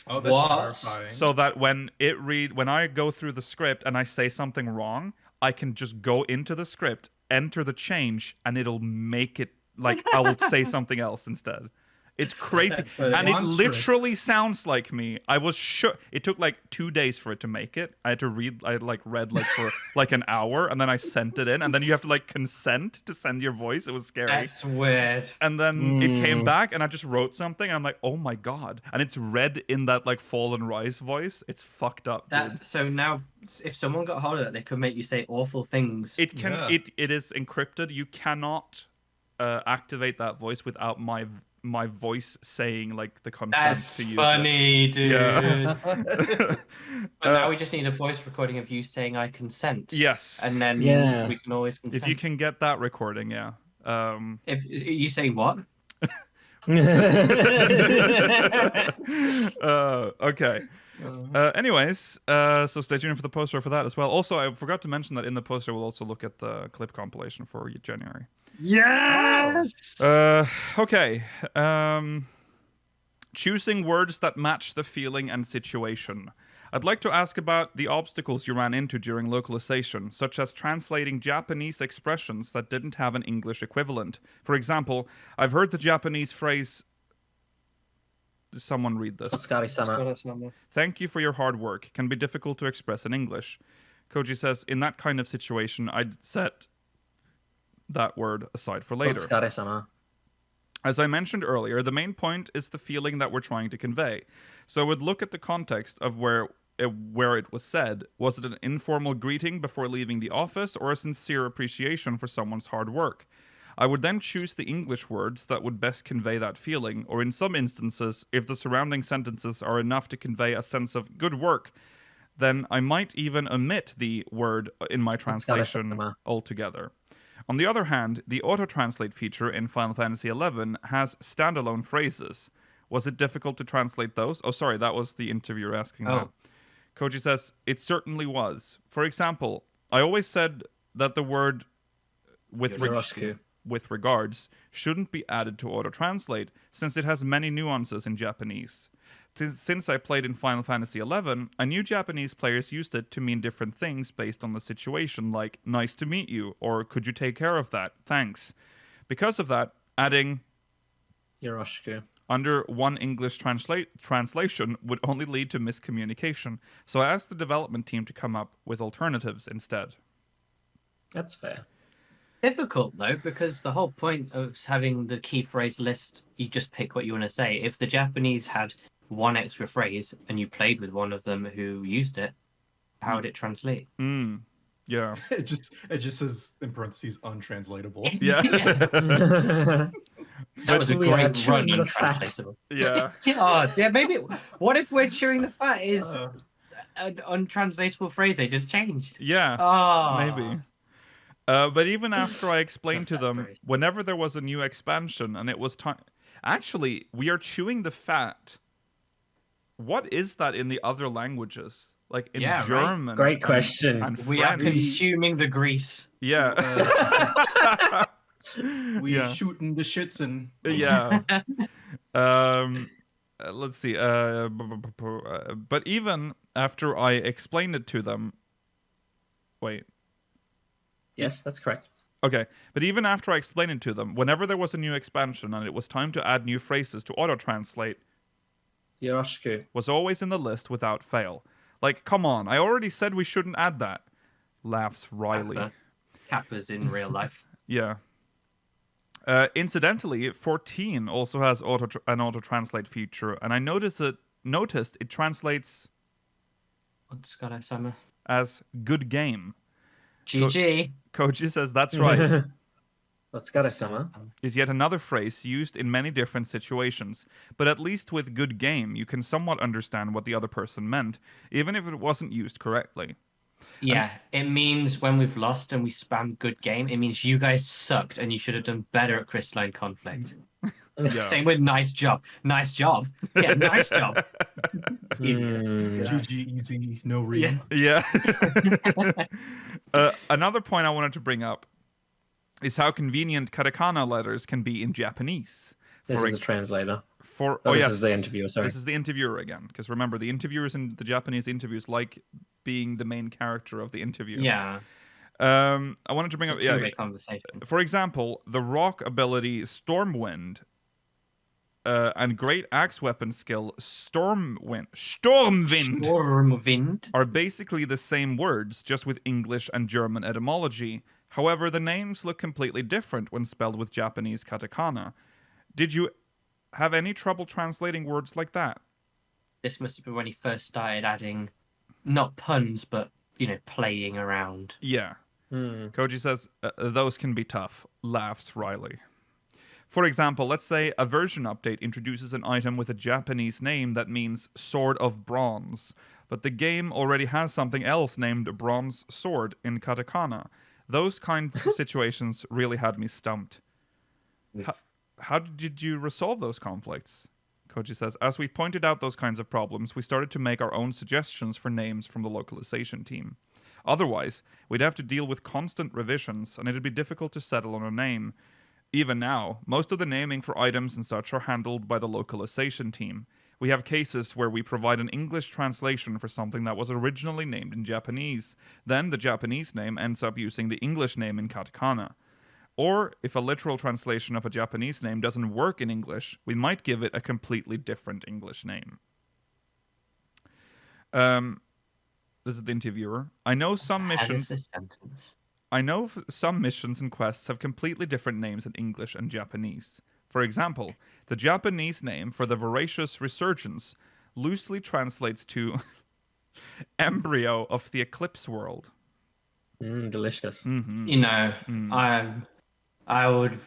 Oh, that's terrifying. So that when I go through the script and I say something wrong, I can just go into the script, enter the change, and it'll make it like I will say something else instead. It's crazy. And it literally sounds like me. I was sure it took like 2 days for it to make it. I read for like an hour, and then I sent it in, and then you have to like consent to send your voice. It was scary. That's weird. And then it came back, and I just wrote something, and I'm like, oh my god. And it's read in that like Fall and Rise voice. It's fucked up, dude. So now if someone got hold of that, they could make you say awful things. It can it is encrypted. You cannot activate that voice without my voice saying like the consent to use funny, dude. Yeah. But now we just need a voice recording of you saying I consent. Yes. And then we can always consent. If you can get that recording, yeah. If you say what? Okay. Anyways, so stay tuned for the poster for that as well. Also, I forgot to mention that in the poster we'll also look at the clip compilation for January. Yes. Okay. Choosing words that match the feeling and situation. I'd like to ask about the obstacles you ran into during localization, such as translating Japanese expressions that didn't have an English equivalent. For example, I've heard the Japanese phrase... Someone read this. Thank you for your hard work. Can be difficult to express in English. Koji says, in that kind of situation, I'd set that word aside for later. As I mentioned earlier, the main point is the feeling that we're trying to convey. So I would look at the context of where it was said. Was it an informal greeting before leaving the office, or a sincere appreciation for someone's hard work? I would then choose the English words that would best convey that feeling, or in some instances, if the surrounding sentences are enough to convey a sense of good work, then I might even omit the word in my translation altogether. On the other hand, the auto-translate feature in Final Fantasy XI has standalone phrases. Was it difficult to translate those? Oh, sorry, that was the interviewer asking that. Koji says, it certainly was. For example, I always said that the word with regards shouldn't be added to auto-translate, since it has many nuances in Japanese. Since I played in Final Fantasy XI, I knew Japanese players used it to mean different things based on the situation, like, nice to meet you, or could you take care of that? Thanks. Because of that, adding Yoroshiku under one English translation would only lead to miscommunication, so I asked the development team to come up with alternatives instead. That's fair. Difficult though, because the whole point of having the key phrase list, you just pick what you want to say. If the Japanese had one extra phrase and you played with one of them who used it, how would it translate? Yeah. It just says in parentheses untranslatable. Yeah. That was a great run untranslatable. Yeah. Maybe. What if we're chewing the fat is an untranslatable phrase they just changed? Yeah. Maybe. But even after I explained to them, whenever there was a new expansion and it was time... Actually, we are chewing the fat. What is that in the other languages? Like in German? Right? Great question. And we are consuming the grease. Yeah. We shooting the shitsin. Yeah. Let's see. But even after I explained it to them... Wait. Yes, that's correct. Okay, but even after I explained it to them, whenever there was a new expansion and it was time to add new phrases to auto-translate, Yoroshiku was always in the list without fail. Like, come on, I already said we shouldn't add that. Laughs Riley. Kappa's in real life. Yeah. Incidentally, 14 also has an auto-translate feature, and I noticed it translates... as good game. GG. Koji says that's right. Otsukare-sama. Is yet another phrase used in many different situations, but at least with good game, you can somewhat understand what the other person meant, even if it wasn't used correctly. Yeah, it means when we've lost and we spam good game, it means you guys sucked and you should have done better at Crystalline Conflict. Yeah. Same with nice job. Nice job. Yeah, nice job. Idiots. GG easy, no read. Yeah. Another point I wanted to bring up is how convenient katakana letters can be in Japanese. This is the translator. This is the interviewer, sorry. This is the interviewer again, because remember, the interviewers in the Japanese interviews like being the main character of the interview. Yeah. I wanted to bring up... It's a two-way conversation. For example, the rock ability Stormwind and great axe weapon skill Stormwind are basically the same words, just with English and German etymology. However, the names look completely different when spelled with Japanese katakana. Did you have any trouble translating words like that? This must have been when he first started adding, not puns, but, playing around. Yeah. Koji says, those can be tough. Laughs Riley. For example, let's say a version update introduces an item with a Japanese name that means Sword of Bronze, but the game already has something else named Bronze Sword in katakana. Those kinds of situations really had me stumped. How did you resolve those conflicts? Koji says, as we pointed out those kinds of problems, we started to make our own suggestions for names from the localization team. Otherwise, we'd have to deal with constant revisions, and it'd be difficult to settle on a name. Even now, most of the naming for items and such are handled by the localization team. We have cases where we provide an English translation for something that was originally named in Japanese. Then the Japanese name ends up using the English name in katakana. Or, if a literal translation of a Japanese name doesn't work in English, we might give it a completely different English name. This is the interviewer. I know some missions and quests have completely different names in English and Japanese. For example, the Japanese name for the Voracious Resurgence loosely translates to embryo of the Eclipse World. Delicious. Mm-hmm. I would...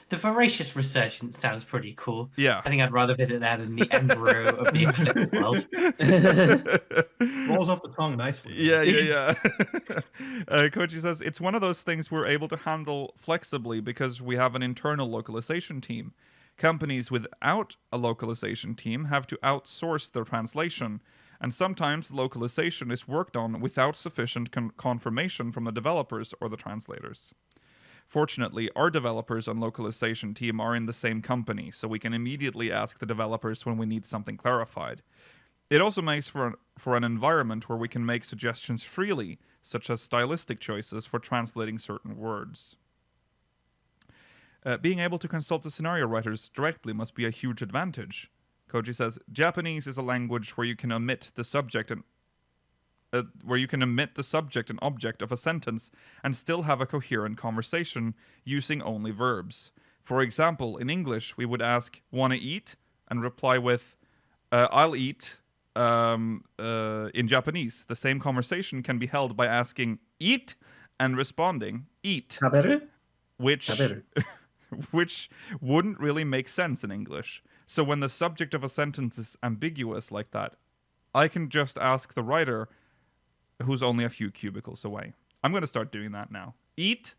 the Voracious Resurgence sounds pretty cool. Yeah. I think I'd rather visit there than the embryo of the Eclipse World. Rolls off the tongue nicely. Yeah. Koji says, it's one of those things we're able to handle flexibly because we have an internal localization team. Companies without a localization team have to outsource their translation, and sometimes the localization is worked on without sufficient confirmation from the developers or the translators. Fortunately, our developers and localization team are in the same company, so we can immediately ask the developers when we need something clarified. It also makes for an environment where we can make suggestions freely, such as stylistic choices for translating certain words. Being able to consult the scenario writers directly must be a huge advantage. Koji says, Japanese is a language where you can omit the subject and object of a sentence and still have a coherent conversation using only verbs. For example, in English, we would ask, wanna eat? And reply with, I'll eat. In Japanese, the same conversation can be held by asking, eat? And responding, eat. Taberu? Which wouldn't really make sense in English. So when the subject of a sentence is ambiguous like that, I can just ask the writer, who's only a few cubicles away. I'm going to start doing that now. Eat?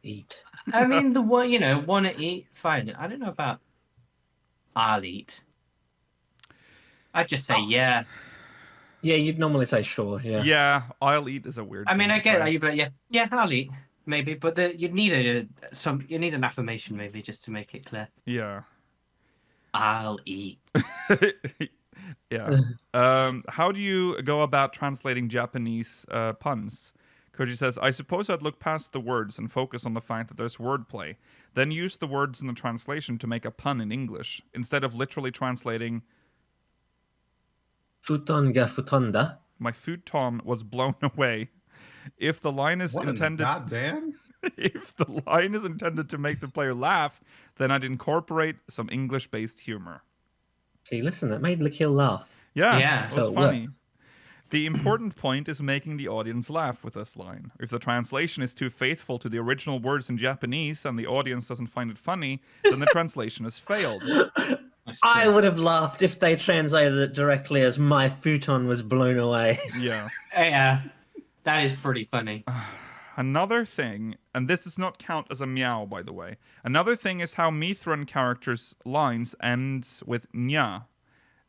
Eat. I mean, wanna eat, fine. I don't know about I'll eat. I'd just say yeah. Yeah, you'd normally say sure, yeah. Yeah, I'll eat is a weird I mean, I get that. you'd be like, yeah, I'll eat, maybe, but you'd need an affirmation maybe just to make it clear. Yeah. I'll eat. Yeah. How do you go about translating Japanese puns? Koji says, I suppose I'd look past the words and focus on the fact that there's wordplay, then use the words in the translation to make a pun in English, instead of literally translating, Futon ga futonda. my futon was blown away. If the line is intended... Goddamn. If the line is intended to make the player laugh, then I'd incorporate some English-based humor. See, listen, that made Lakil laugh. Yeah, Yeah. it So was it funny. The important point is making the audience laugh with this line. If the translation is too faithful to the original words in Japanese and the audience doesn't find it funny, then the translation has failed. I would have laughed if they translated it directly as "my futon was blown away." Yeah. Yeah, that is pretty funny. Another thing, and this does not count as a meow, by the way. Another thing is how Mithran characters' lines end with nya.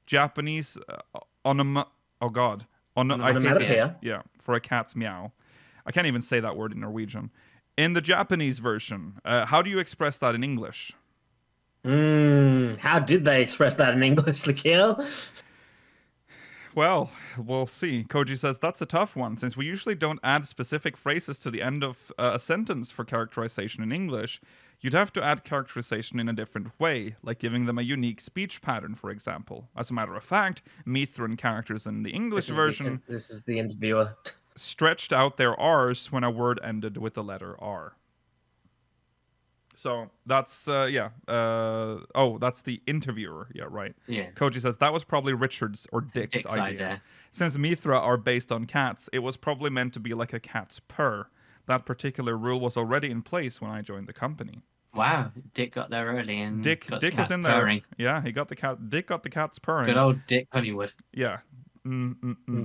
Japanese Onomatopoeia. Yeah, for a cat's meow. I can't even say that word in Norwegian. In the Japanese version, how do you express that in English? How did they express that in English, Lakil? Well, we'll see. Koji says, that's a tough one, since we usually don't add specific phrases to the end of a sentence for characterization in English. You'd have to add characterization in a different way, like giving them a unique speech pattern, for example. As a matter of fact, Mithran characters in the English version... This is the interviewer. ...stretched out their R's when a word ended with the letter R. So that's that's the interviewer. Yeah, right. Yeah. Koji says that was probably Richard's or Dick's idea. Since Mithra are based on cats, it was probably meant to be like a cat's purr. That particular rule was already in place when I joined the company. Wow, Dick got there early and Dick was in purring. there. Yeah, he got the cat. Dick got the cat's purring. Good old Dick Honeywood. Yeah.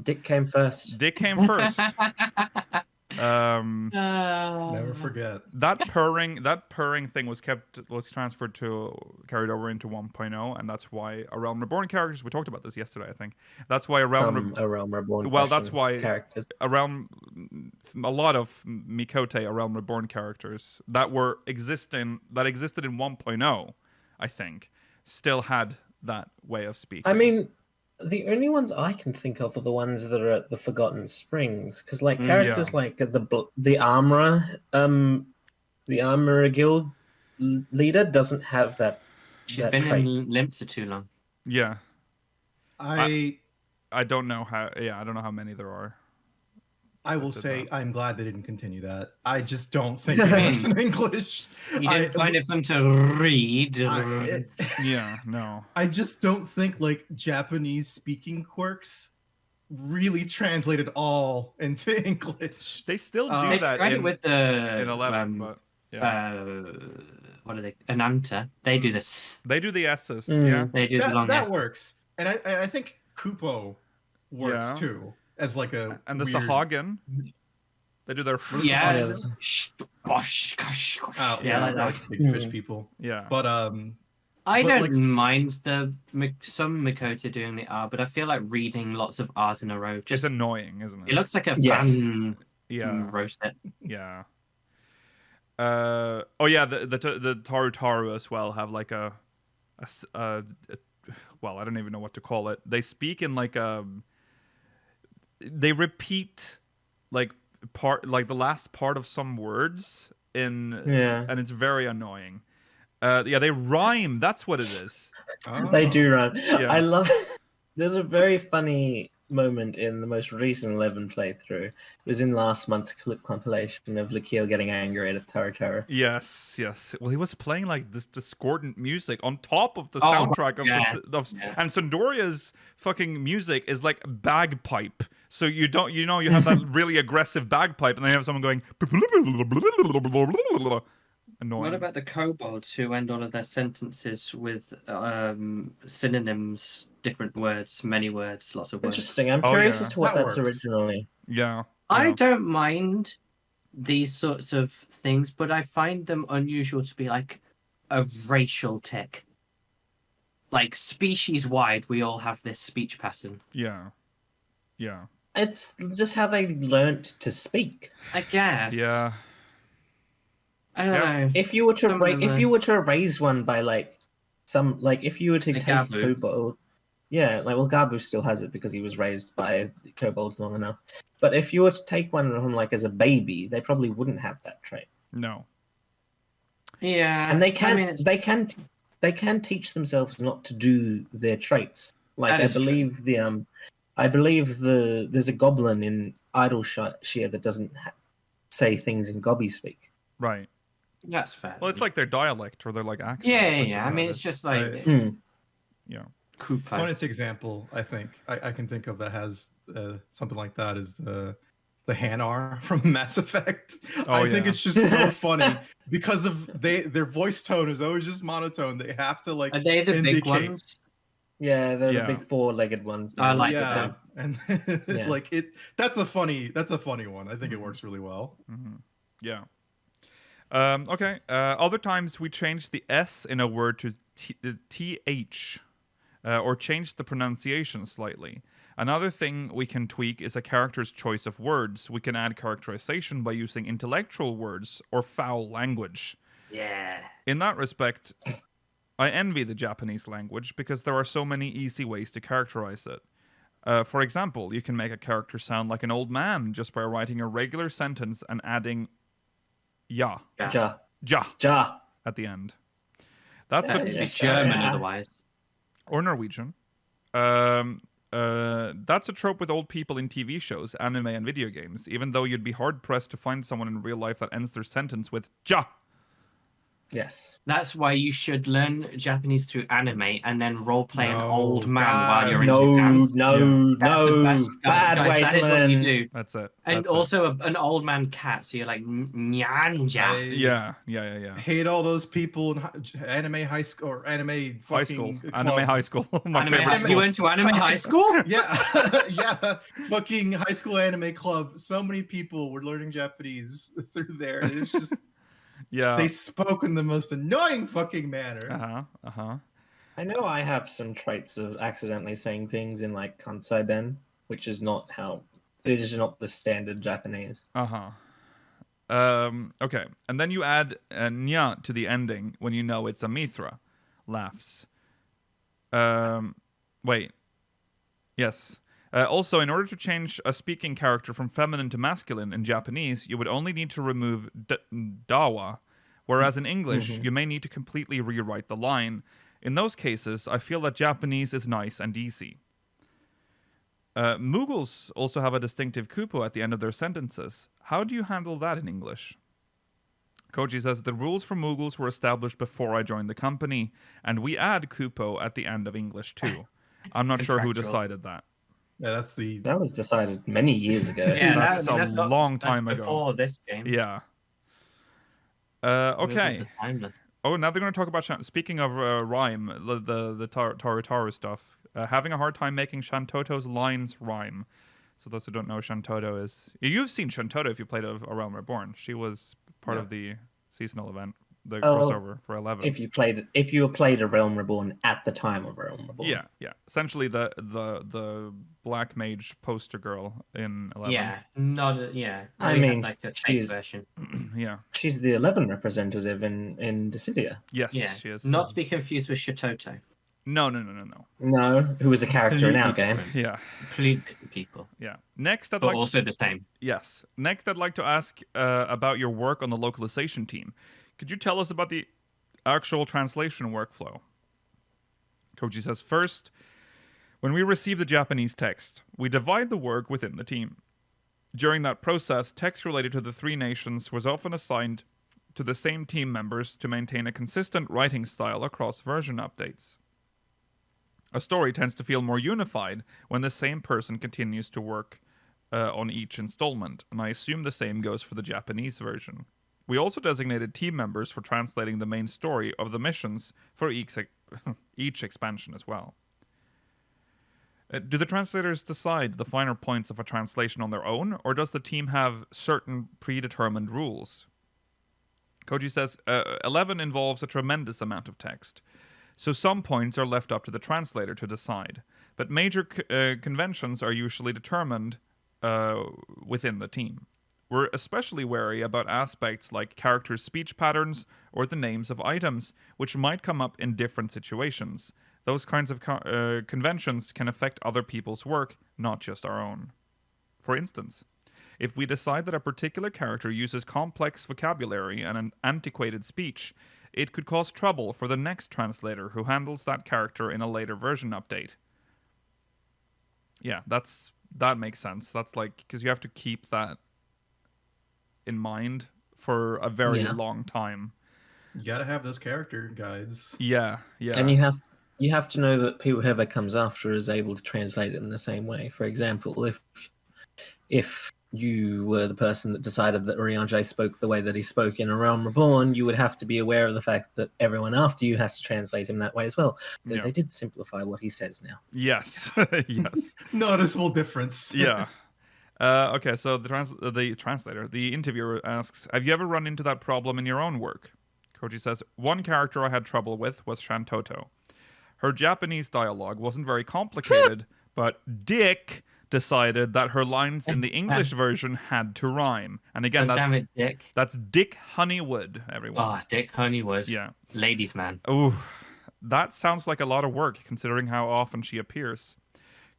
Dick came first. Dick came first. Never forget. That purring thing was carried over into 1.0, and that's why A Realm Reborn characters, we talked about this yesterday, I think. That's why A Realm Reborn. Well, that's why characters. a lot of Mikote A Realm Reborn characters that existed in 1.0, I think, still had that way of speaking. I mean, the only ones I can think of are the ones that are at the Forgotten Springs, because characters like the armorer, the armorer guild leader doesn't have that. She's been trait. in Limsa too long. Yeah, I don't know how. Yeah, I don't know how many there are. I will say I'm glad they didn't continue that. I just don't think it works in English. You didn't find it fun to read. Yeah, no. I just don't think Japanese speaking quirks really translated all into English. They still do They that tried it with the in 11, but yeah. what are they? Ananta. They do this. They do the S's. Yeah, They do the long that S. works, and I think Kupo works too. As and the weird... Sahagin, they do their Yeah. Yeah, like that. big fish people. Yeah, but I don't mind some Mikoto doing the R, but I feel like reading lots of R's in a row just annoying, isn't it? It looks like a fan roast it. Yeah. The Taru as well have like a well, I don't even know what to call it. They speak in they repeat the last part of some words and it's very annoying. They rhyme. That's what it is. They do rhyme. Yeah. I love. There's a very funny moment in the most recent 11 playthrough. It was in last month's clip compilation of Lakil getting angry at Taru. Yes. Well, he was playing this discordant music on top of the soundtrack and Sandoria's fucking music is like bagpipe. So you have that really aggressive bagpipe, and then you have someone going. Annoying. What about the kobolds who end all of their sentences with synonyms, different words, many words, lots of words? Interesting. I'm curious as to what that's originally. Yeah. I don't mind these sorts of things, but I find them unusual to be like a racial tick. Like species-wide, we all have this speech pattern. Yeah. It's just how they learnt to speak. I guess. Yeah. I don't know. If you were to raise one by if you were to take Gabu. kobold, Gabu still has it because he was raised by kobolds long enough. But if you were to take one from as a baby, they probably wouldn't have that trait. No. Yeah. And they can teach themselves not to do their traits. There's a goblin in Idleshire that doesn't say things in gobby speak. Right. That's fair. Well, it's like their dialect or their accent. Yeah. I mean, it's just like... Yeah. Koopa. Funnest example I think I can think of that has something like that is the Hanar from Mass Effect. I think it's just so funny because of their voice tone is always just monotone. They have to like Are they the indicate. big ones? Yeah, they're the big four-legged ones. I like yeah, them. and like it. That's a funny one. I think it works really well. Mm-hmm. Yeah. Okay. Other times we change the S in a word to TH, or change the pronunciation slightly. Another thing we can tweak is a character's choice of words. We can add characterization by using intellectual words or foul language. Yeah. In that respect, I envy the Japanese language because there are so many easy ways to characterize it. For example, you can make a character sound like an old man just by writing a regular sentence and adding ja at the end. That's It's German otherwise. Or Norwegian. That's a trope with old people in TV shows, anime, and video games, even though you'd be hard-pressed to find someone in real life that ends their sentence with ja. Yes. That's why you should learn Japanese through anime and then roleplay an old man while you're in No, Japan. That's the best, bad guys, way that to is learn. what you do. That's it. And also an old man cat, so you're like, nyanja. Yeah. I hate all those people in anime high school or anime High school. club. Anime high school. My Anime favorite high school. You school. went to anime high school? Yeah, yeah, fucking high school anime club. So many people were learning Japanese through there. It's just they spoke in the most annoying fucking manner. I know I have some traits of accidentally saying things in like Kansai Ben, which is not how. It is not the standard Japanese. Okay, and then you add nya to the ending when you know it's a mithra. Laughs. Wait. Yes. Also, in order to change a speaking character from feminine to masculine in Japanese, you would only need to remove dawa, whereas in English, you may need to completely rewrite the line. In those cases, I feel that Japanese is nice and easy. Mughals also have a distinctive kupo at the end of their sentences. How do you handle that in English? Koji says, the rules for Mughals were established before I joined the company, and we add kupo at the end of English too. I'm not sure who decided that. Yeah, that was decided many years ago. Yeah, that's a long time ago. Before this game. Yeah. Okay. Oh, now they're going to talk about speaking of rhyme, the Taru stuff. Having a hard time making Shantoto's lines rhyme. So those who don't know, Shantoto is... You've seen Shantoto if you played A Realm Reborn. She was part of the seasonal event, the crossover for 11. If you played A Realm Reborn at the time of Realm Reborn. Yeah. Essentially the black mage poster girl in 11. Yeah, I mean, like a fake version. Yeah. She's the 11 representative in Dissidia. Yes, yeah. she is. Not to be confused with Shitoto. No. No, who was a character in our game. Yeah. Completely different people. Yeah. Next, also the same. Yes. Next, I'd like to ask about your work on the localization team. Could you tell us about the actual translation workflow? Koji says, first, when we receive the Japanese text, we divide the work within the team. During that process, text related to the three nations was often assigned to the same team members to maintain a consistent writing style across version updates. A story tends to feel more unified when the same person continues to work on each installment, and I assume the same goes for the Japanese version. We also designated team members for translating the main story of the missions for each expansion as well. Do the translators decide the finer points of a translation on their own, or does the team have certain predetermined rules? Koji says, 11 involves a tremendous amount of text, so some points are left up to the translator to decide, but major conventions are usually determined within the team. We're especially wary about aspects like characters' speech patterns or the names of items, which might come up in different situations. Those kinds of conventions can affect other people's work, not just our own. For instance, if we decide that a particular character uses complex vocabulary and an antiquated speech, it could cause trouble for the next translator who handles that character in a later version update. Yeah, that makes sense. That's like, because you have to keep that in mind for a very long time. You gotta have those character guides. Yeah. And you have to know that whoever comes after is able to translate it in the same way. For example, if you were the person that decided that Urianger spoke the way that he spoke in A Realm Reborn, you would have to be aware of the fact that everyone after you has to translate him that way as well. Though they did simplify what he says now. Yes. Yes. Noticeable difference. Yeah. Okay, so the interviewer asks, have you ever run into that problem in your own work? Koji says, one character I had trouble with was Shantoto. Her Japanese dialogue wasn't very complicated, but Dick decided that her lines in the English version had to rhyme. And again, damn it, Dick. That's Dick Honeywood, everyone. Oh, Dick Honeywood. Yeah. Ladies' man. Oh, that sounds like a lot of work, considering how often she appears.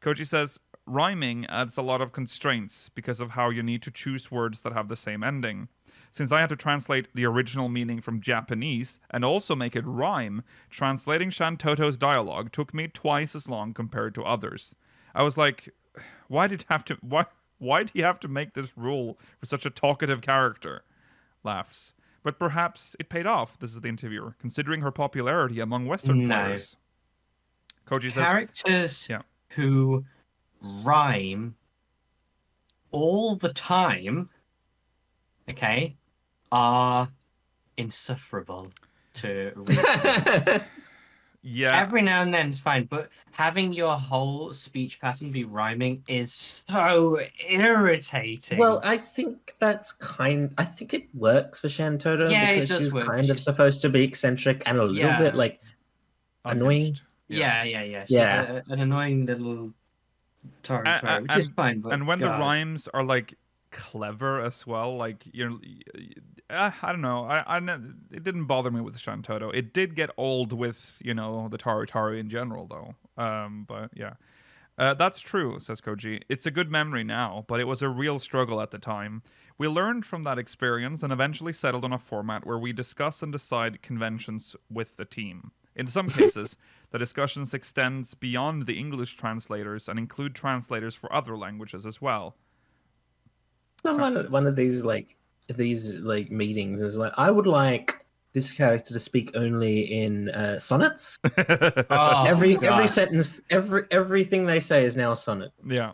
Koji says, rhyming adds a lot of constraints because of how you need to choose words that have the same ending. Since I had to translate the original meaning from Japanese and also make it rhyme, translating Shantoto's dialogue took me twice as long compared to others. I was like, why do you have to make this rule for such a talkative character? Laughs. But perhaps it paid off, this is the interviewer, considering her popularity among Western players. Koji says, characters who rhyme all the time, okay, are insufferable to read. Yeah. Every now and then it's fine, but having your whole speech pattern be rhyming is so irritating. Well, I think I think it works for Shantoto because she's kind of supposed to be eccentric and a little bit like annoying. Yeah. She's an annoying little Taro, which is fine. But and when the rhymes are like clever as well, like I don't know. It didn't bother me with Shantoto. It did get old with the Taru in general, though. But yeah, that's true, says Koji. It's a good memory now, but it was a real struggle at the time. We learned from that experience and eventually settled on a format where we discuss and decide conventions with the team. In some cases, the discussions extends beyond the English translators and include translators for other languages as well. One of these meetings is like, I would like this character to speak only in sonnets. Every sentence, everything they say is now a sonnet. Yeah.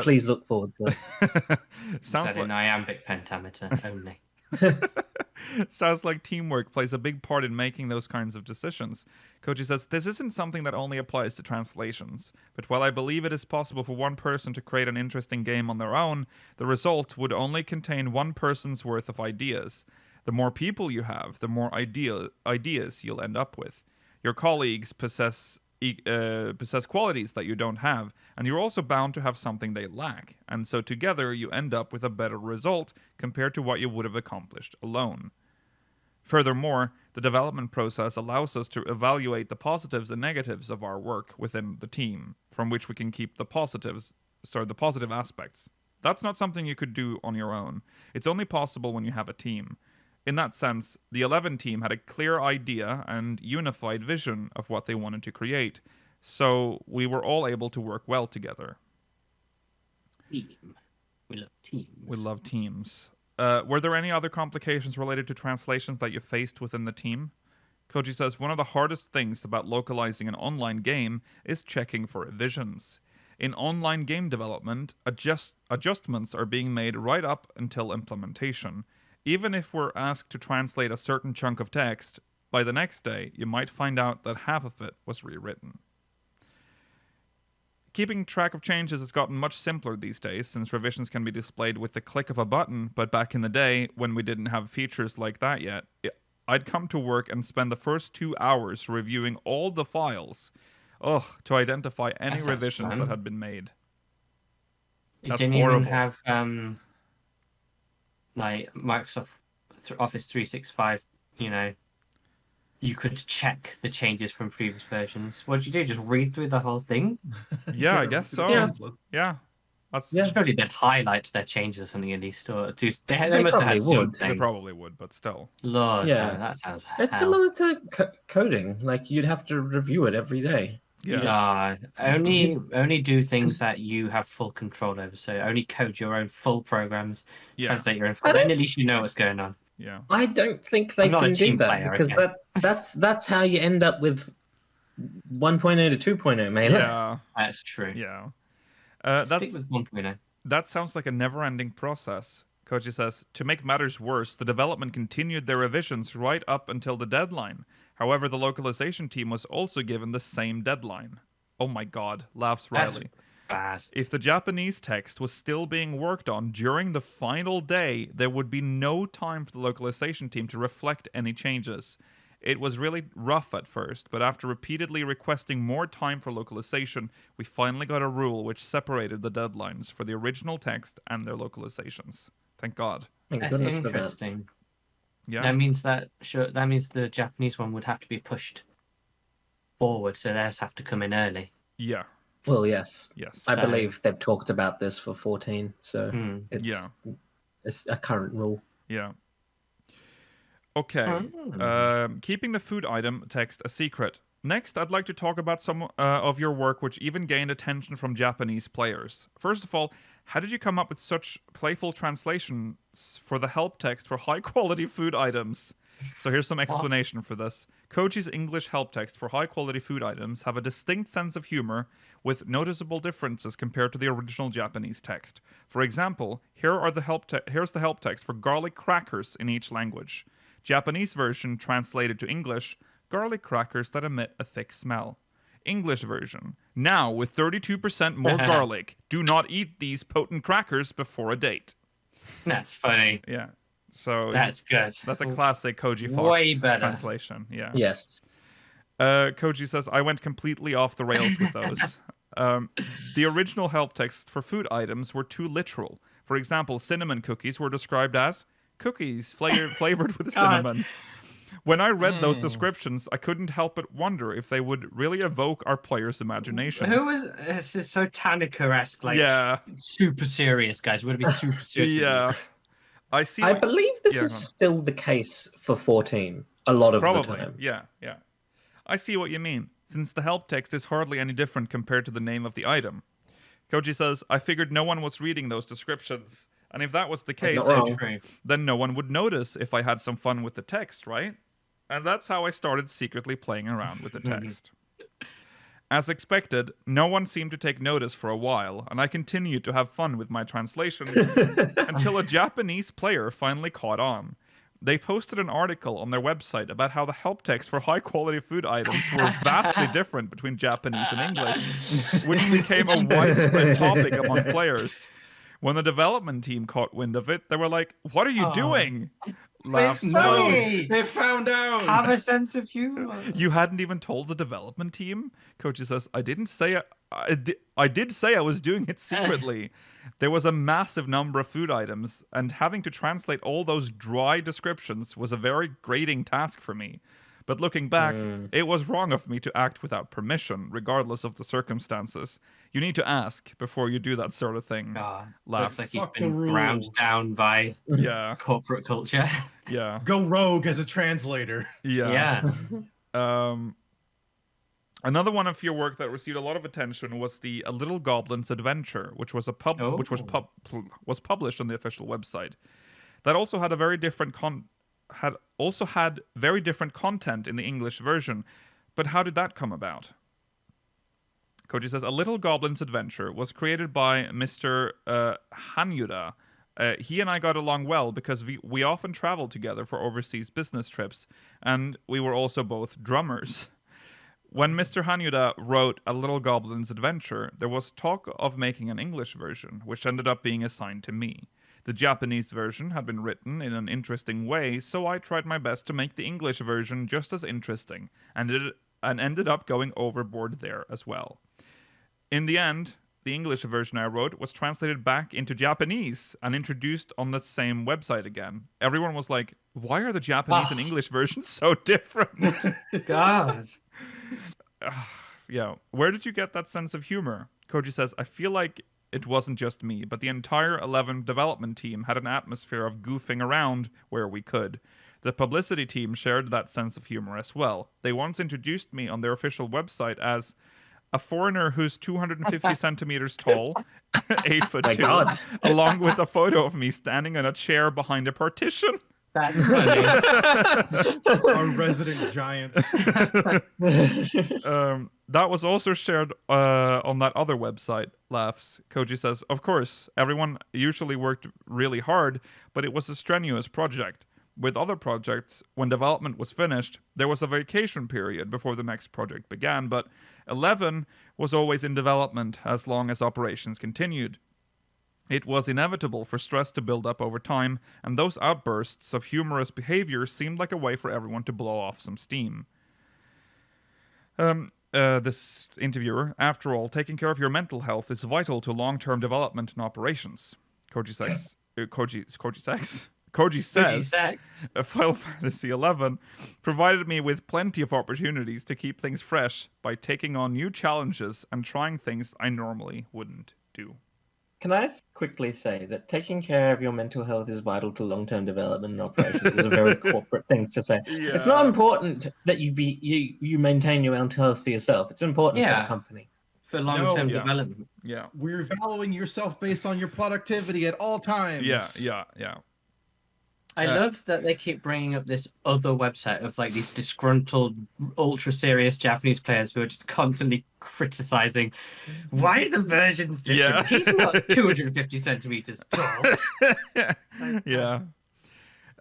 Please look forward to it. Sounds like an iambic pentameter only. Sounds like teamwork plays a big part in making those kinds of decisions. Koji says, this isn't something that only applies to translations, but while I believe it is possible for one person to create an interesting game on their own, the result would only contain one person's worth of ideas. The more people you have, the more ideas you'll end up with. Your colleagues possess qualities that you don't have, and you're also bound to have something they lack, and so together you end up with a better result compared to what you would have accomplished alone. Furthermore, the development process allows us to evaluate the positives and negatives of our work within the team, from which we can keep the positive aspects. That's not something you could do on your own. It's only possible when you have a team. In that sense, the 11 team had a clear idea and unified vision of what they wanted to create, so we were all able to work well together. Team. We love teams. We love teams. Were there any other complications related to translations that you faced within the team? Koji says, one of the hardest things about localizing an online game is checking for revisions. In online game development, adjustments are being made right up until implementation. Even if we're asked to translate a certain chunk of text, by the next day, you might find out that half of it was rewritten. Keeping track of changes has gotten much simpler these days, since revisions can be displayed with the click of a button, but back in the day, when we didn't have features like that yet, I'd come to work and spend the first 2 hours reviewing all the files, to identify any revisions that had been made. It didn't even have like Microsoft Office 365, you could check the changes from previous versions. What did you do? Just read through the whole thing? Yeah, I guess so. Yeah. Surely they'd highlight their changes or something at least, or they must have had something. They probably would, but still. Lord, that sounds. It's similar to coding. Like you'd have to review it every day. Yeah. Only do things that you have full control over. So only code your own full programs, translate your own. Then at least you know what's going on. Yeah. I don't think they can do that because that's how you end up with 1.0 to 2.0, mate. Yeah, That's true. yeah. Stick with 1.0. That sounds like a never-ending process. Koji says, to make matters worse, the development continued their revisions right up until the deadline. However, the localization team was also given the same deadline. Oh my god, laughs Riley. Bad. If the Japanese text was still being worked on during the final day, there would be no time for the localization team to reflect any changes. It was really rough at first, but after repeatedly requesting more time for localization, we finally got a rule which separated the deadlines for the original text and their localizations. Thank God. Thank That's goodness for that. interesting. Yeah. That means that the Japanese one would have to be pushed forward, so theirs have to come in early. Yeah. Well, yes. Yes. I So- believe they've talked about this for 14, so it's a current rule. Yeah. Okay. Keeping the food item text a secret. Next, I'd like to talk about some of your work which even gained attention from Japanese players. First of all, how did you come up with such playful translations for the help text for high-quality food items? So here's some explanation for this. Koji's English help text for high-quality food items have a distinct sense of humor with noticeable differences compared to the original Japanese text. For example, here's the help text for garlic crackers in each language. Japanese version translated to English, garlic crackers that emit a thick smell. English version, now with 32% more garlic. Do not eat these potent crackers before a date. That's funny. Yeah. So That's good. that's a classic Koji Fox Way better. translation. Yeah. Yes. Koji says, I went completely off the rails with those. The original help texts for food items were too literal. For example, cinnamon cookies were described as cookies flavored with cinnamon. When I read those descriptions, I couldn't help but wonder if they would really evoke our players' imaginations. This is so Tanaka-esque, like super serious, guys. We're gonna be super serious. Yeah. I see. I believe this Yeah, is go on. still the case for 14 a lot of Probably. the time. Yeah. I see what you mean, since the help text is hardly any different compared to the name of the item. Koji says, I figured no one was reading those descriptions, and if that was the case, not wrong. then no one would notice if I had some fun with the text, right? And that's how I started secretly playing around with the text. As expected, no one seemed to take notice for a while, and I continued to have fun with my translation until a Japanese player finally caught on. They posted an article on their website about how the help text for high-quality food items were vastly different between Japanese and English, which became a widespread topic among players. When the development team caught wind of it, they were like, "What are you doing?" Laughs. No, They found out. have a sense of humor. You hadn't even told the development team? Koji says, I didn't say I did say I was doing it secretly. There was a massive number of food items, and having to translate all those dry descriptions was a very grating task for me. But looking back, it was wrong of me to act without permission, regardless of the circumstances. You need to ask before you do that sort of thing. God, Laughs. looks like he's Fuck the been ground rules. down by Yeah, corporate culture. yeah, Go rogue as a translator. yeah. Another one of your work that received a lot of attention was the A Little Goblins Adventure, which was was published on the official website. That also had a very different had very different content in the English version. But how did that come about? Koji says, A Little Goblins Adventure was created by Mr. Hanyuda. He and I got along well because we often traveled together for overseas business trips, and we were also both drummers. When Mr. Hanyuda wrote A Little Goblins Adventure, there was talk of making an English version, which ended up being assigned to me. The Japanese version had been written in an interesting way, so I tried my best to make the English version just as interesting, and ended up going overboard there as well. In the end, the English version I wrote was translated back into Japanese and introduced on the same website again. Everyone was like, why are the Japanese and English versions so different? God. Yeah. Where did you get that sense of humor? Koji says, I feel like it wasn't just me, but the entire 11 development team had an atmosphere of goofing around where we could. The publicity team shared that sense of humor as well. They once introduced me on their official website as a foreigner who's 250 centimeters tall, 8'2", My God. along with a photo of me standing on a chair behind a partition. That's funny. Our resident giant. That was also shared on that other website, Laughs. Koji says, of course, everyone usually worked really hard, but it was a strenuous project. With other projects, when development was finished, there was a vacation period before the next project began, but 11 was always in development as long as operations continued. It was inevitable for stress to build up over time, and those outbursts of humorous behavior seemed like a way for everyone to blow off some steam. This interviewer, after all, taking care of your mental health is vital to long-term development and operations. Koji says, Final Fantasy XI provided me with plenty of opportunities to keep things fresh by taking on new challenges and trying things I normally wouldn't do. Can I quickly say that taking care of your mental health is vital to long-term development and operations is a very corporate thing to say. Yeah. It's not important that you maintain your mental health for yourself. It's important for the company. For long-term development. Yeah. We're valuing yourself based on your productivity at all times. Yeah. I love that they keep bringing up this other website of like these disgruntled, ultra serious Japanese players who are just constantly criticizing why are the versions different? Yeah. He's not 250 centimeters tall. Yeah.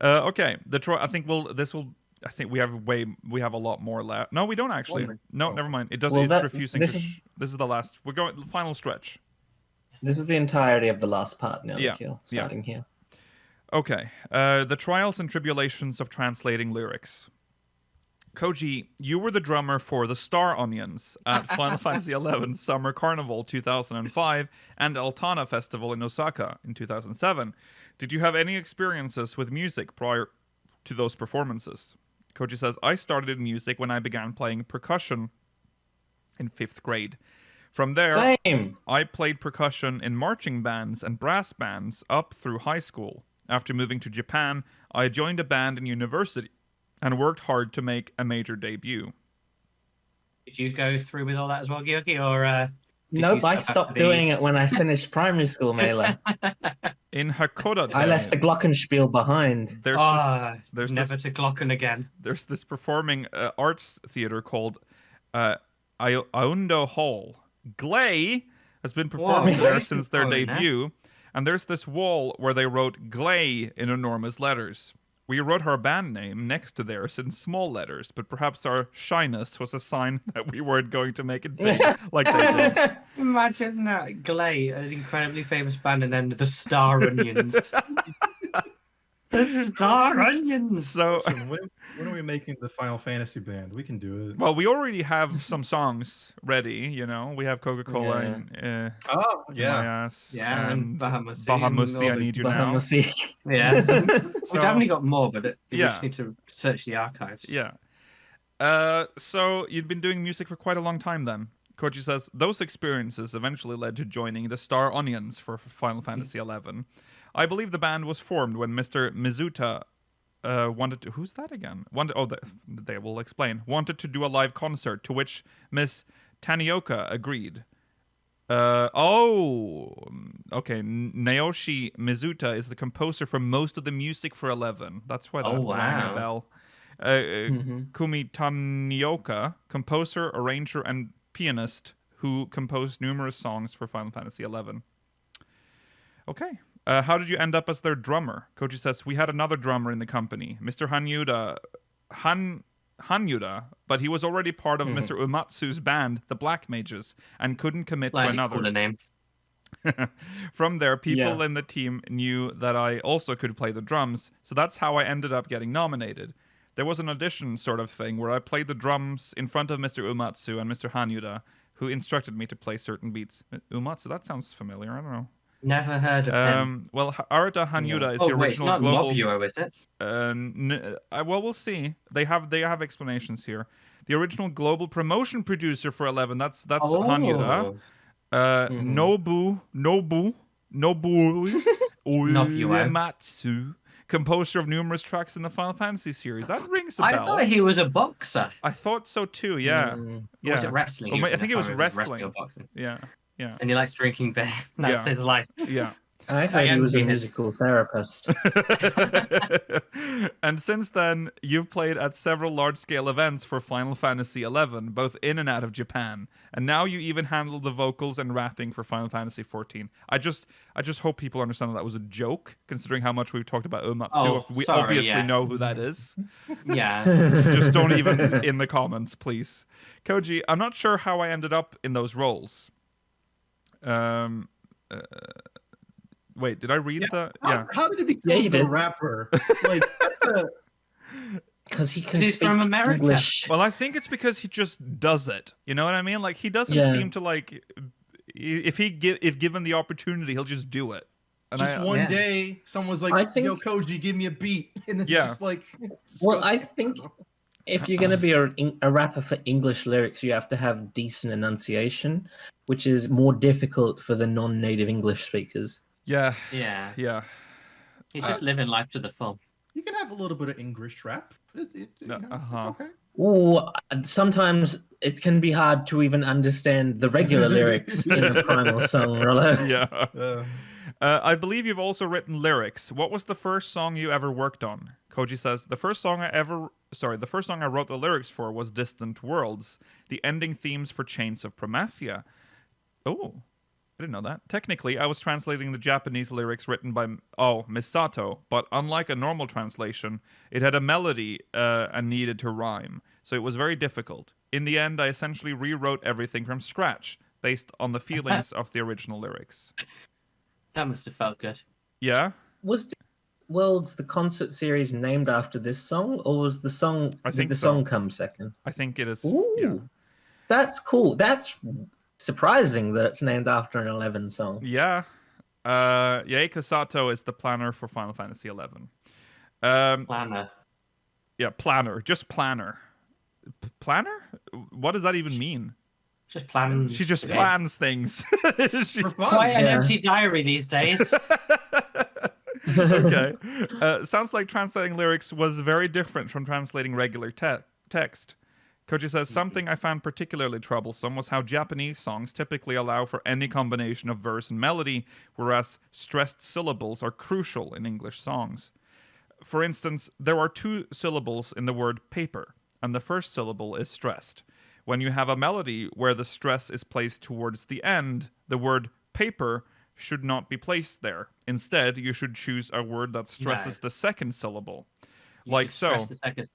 Okay. I think we have a lot more left. No, we don't actually. No, never mind. It's refusing. This is the last. We're going the final stretch. This is the entirety of the last part now. Starting here. Okay, the trials and tribulations of translating lyrics. Koji, you were the drummer for the Star Onions at Final Fantasy XI Summer Carnival 2005 and Altana Festival in Osaka in 2007. Did you have any experiences with music prior to those performances? Koji says, I started in music when I began playing percussion in 5th grade. From there, Same. I played percussion in marching bands and brass bands up through high school. After moving to Japan, I joined a band in university and worked hard to make a major debut. Did you go through with all that as well, Georgi, or nope, I stopped doing it when I finished primary school, Melee. In Hakoda, I left the Glockenspiel behind. There's never to Glocken again. There's this performing arts theater called Aundo Hall. Glay has been performing there since their debut. And there's this wall where they wrote Glay in enormous letters. We wrote our band name next to theirs in small letters, but perhaps our shyness was a sign that we weren't going to make it big like they did. Imagine that. Glay, an incredibly famous band, and then the Star Onions. The Star Onions! So when are we making the Final Fantasy band? We can do it. Well, we already have some songs ready, you know. We have Coca-Cola and My Ass. Yeah, and Bahamusi. Bahamusi, I Need You Now. Yeah. We've definitely got more, but we just need to search the archives. Yeah. So you'd been doing music for quite a long time then. Koji says, those experiences eventually led to joining the Star Onions for Final Fantasy XI. I believe the band was formed when Mr. Mizuta wanted to... Who's that again? They will explain. Wanted to do a live concert, to which Miss Tanioka agreed. Okay. Naoshi Mizuta is the composer for most of the music for 11. That's why that rang a bell. Kumi Tanioka, composer, arranger, and pianist who composed numerous songs for Final Fantasy XI. Okay. How did you end up as their drummer? Koji says, we had another drummer in the company, Mr. Hanyuda, but he was already part of Mr. Umatsu's band, the Black Mages, and couldn't commit to another. Cooler name. From there, people in the team knew that I also could play the drums, so that's how I ended up getting nominated. There was an audition sort of thing where I played the drums in front of Mr. Umatsu and Mr. Hanyuda, who instructed me to play certain beats. Umatsu, that sounds familiar, I don't know. Never heard of him. Well, Arata Hanyuda is the original it's not global. Nobuo, is it? Well, we'll see. They have explanations here. The original global promotion producer for 11. That's Hanyuda. Nobu Uematsu, composer of numerous tracks in the Final Fantasy series. That rings a bell. I thought he was a boxer. I thought so too. Yeah. Or was it wrestling? I think it was wrestling. Or boxing. Yeah. And he likes drinking beer. That's his life. Yeah. I heard he was a envy him. musical therapist. And since then, you've played at several large-scale events for Final Fantasy XI, both in and out of Japan. And now you even handle the vocals and rapping for Final Fantasy XIV. I just hope people understand that was a joke, considering how much we've talked about Uematsu. Oh, We sorry, obviously yeah. know who that is. Yeah. Just don't even in the comments, please. Koji, I'm not sure how I ended up in those roles. Wait, did I read the? Yeah. How did he become you the did. rapper? Like, that's a... Because he can He's speak from America. English. Well, I think it's because he just does it. You know what I mean? Like he doesn't Yeah. seem to like. If given the opportunity, he'll just do it. And Just one Yeah. day, someone was like, I think- "Yo, Koji, give me a beat," and then Yeah. just like. Well, I think if you're going to be a rapper for English lyrics, you have to have decent enunciation, which is more difficult for the non-native English speakers. Yeah, Yeah. yeah. He's just living life to the full. You can have a little bit of English rap. It's okay. Ooh, sometimes it can be hard to even understand the regular lyrics in a primal song, Rollo. Yeah. I believe you've also written lyrics. What was the first song you ever worked on? Koji says, the first song I wrote the lyrics for was Distant Worlds, the ending themes for Chains of Promethea. Oh, I didn't know that. Technically, I was translating the Japanese lyrics written by Misato, but unlike a normal translation, it had a melody and needed to rhyme, so it was very difficult. In the end, I essentially rewrote everything from scratch, based on the feelings of the original lyrics. That must have felt good. Yeah? Was Distant Worlds the concert series named after this song, or was the song? I think did the so. song come second? I think it is. Ooh, Yeah. that's cool. That's surprising that it's named after an 11 song. Yeah. Yaeko Sato is the planner for Final Fantasy XI. Planner. Yeah, planner. Just planner. Planner? What does that even mean? Just plans. She just plans things. She- For fun. Quite an Yeah. empty diary these days. Okay. Sounds like translating lyrics was very different from translating regular text. Koji says, something I found particularly troublesome was how Japanese songs typically allow for any combination of verse and melody, whereas stressed syllables are crucial in English songs. For instance, there are 2 syllables in the word paper, and the first syllable is stressed. When you have a melody where the stress is placed towards the end, the word paper should not be placed there. Instead, you should choose a word that stresses the second syllable. You Like should so. stress the second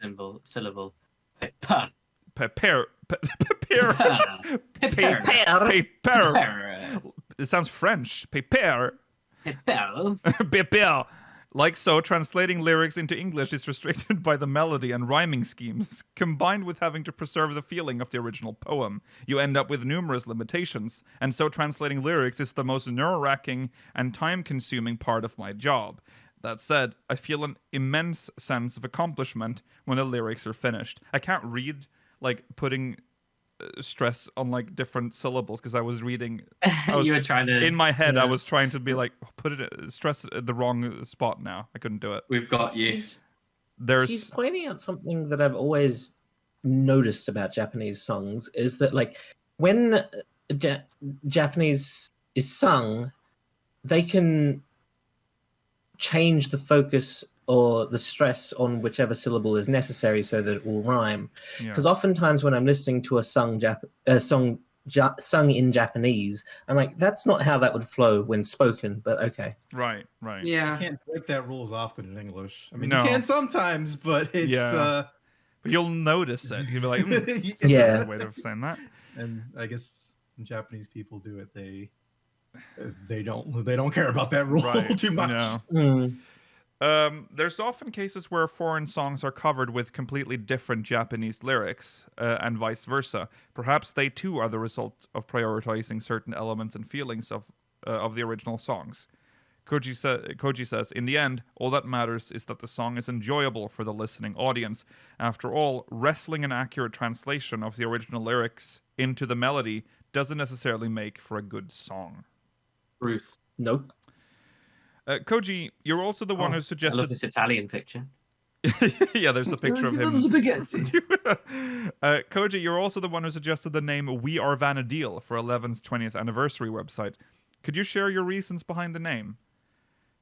syllable. Paper. Paper. Paper. Paper. It sounds French. Paper. Paper. Paper. Like so, translating lyrics into English is restricted by the melody and rhyming schemes. Combined with having to preserve the feeling of the original poem, you end up with numerous limitations, and so translating lyrics is the most nerve-wracking and time-consuming part of my job. That said, I feel an immense sense of accomplishment when the lyrics are finished. I can't read, like, putting stress on, like, different syllables, because I was reading... You were trying to... In my head, I Yeah. was trying to be like, put it, stress at the wrong spot now. I couldn't do it. We've got you. He's pointing out something that I've always noticed about Japanese songs is that, like, when Japanese is sung, they can change the focus or the stress on whichever syllable is necessary so that it will rhyme. Yeah. Because oftentimes when I'm listening to a song sung in Japanese, I'm like, that's not how that would flow when spoken, but okay. Right. You Yeah. can't break that rule as often in English. I mean, No. you can sometimes, but it's Yeah. But you'll notice it. You'll be like, that's Yeah. a way of saying that. and I guess when Japanese people do it, they don't care about that rule Right. too much. No. Mm. There's often cases where foreign songs are covered with completely different Japanese lyrics, and vice versa. Perhaps they too are the result of prioritizing certain elements and feelings of the original songs. Koji says, in the end, all that matters is that the song is enjoyable for the listening audience. After all, wrestling an accurate translation of the original lyrics into the melody doesn't necessarily make for a good song. Ruth. Nope. Koji, you're also the one who I love suggested... this Italian picture. Yeah, there's a picture of him. Spaghetti. Koji, you're also the one who suggested the name We Are Vanadil for 11's 20th anniversary website. Could you share your reasons behind the name?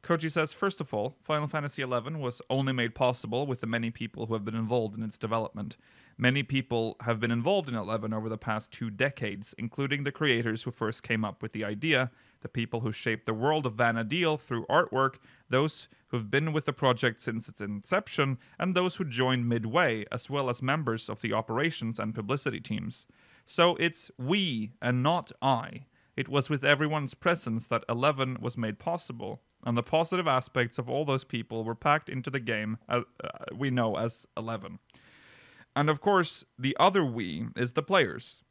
Koji says, first of all, Final Fantasy XI was only made possible with the many people who have been involved in its development. Many people have been involved in 11 over the past 2 decades, including the creators who first came up with the idea, the people who shaped the world of Vana'diel through artwork, those who've been with the project since its inception, and those who joined midway, as well as members of the operations and publicity teams. So it's we and not I. It was with everyone's presence that 11 was made possible, and the positive aspects of all those people were packed into the game we know as 11. And of course, the other we is the players.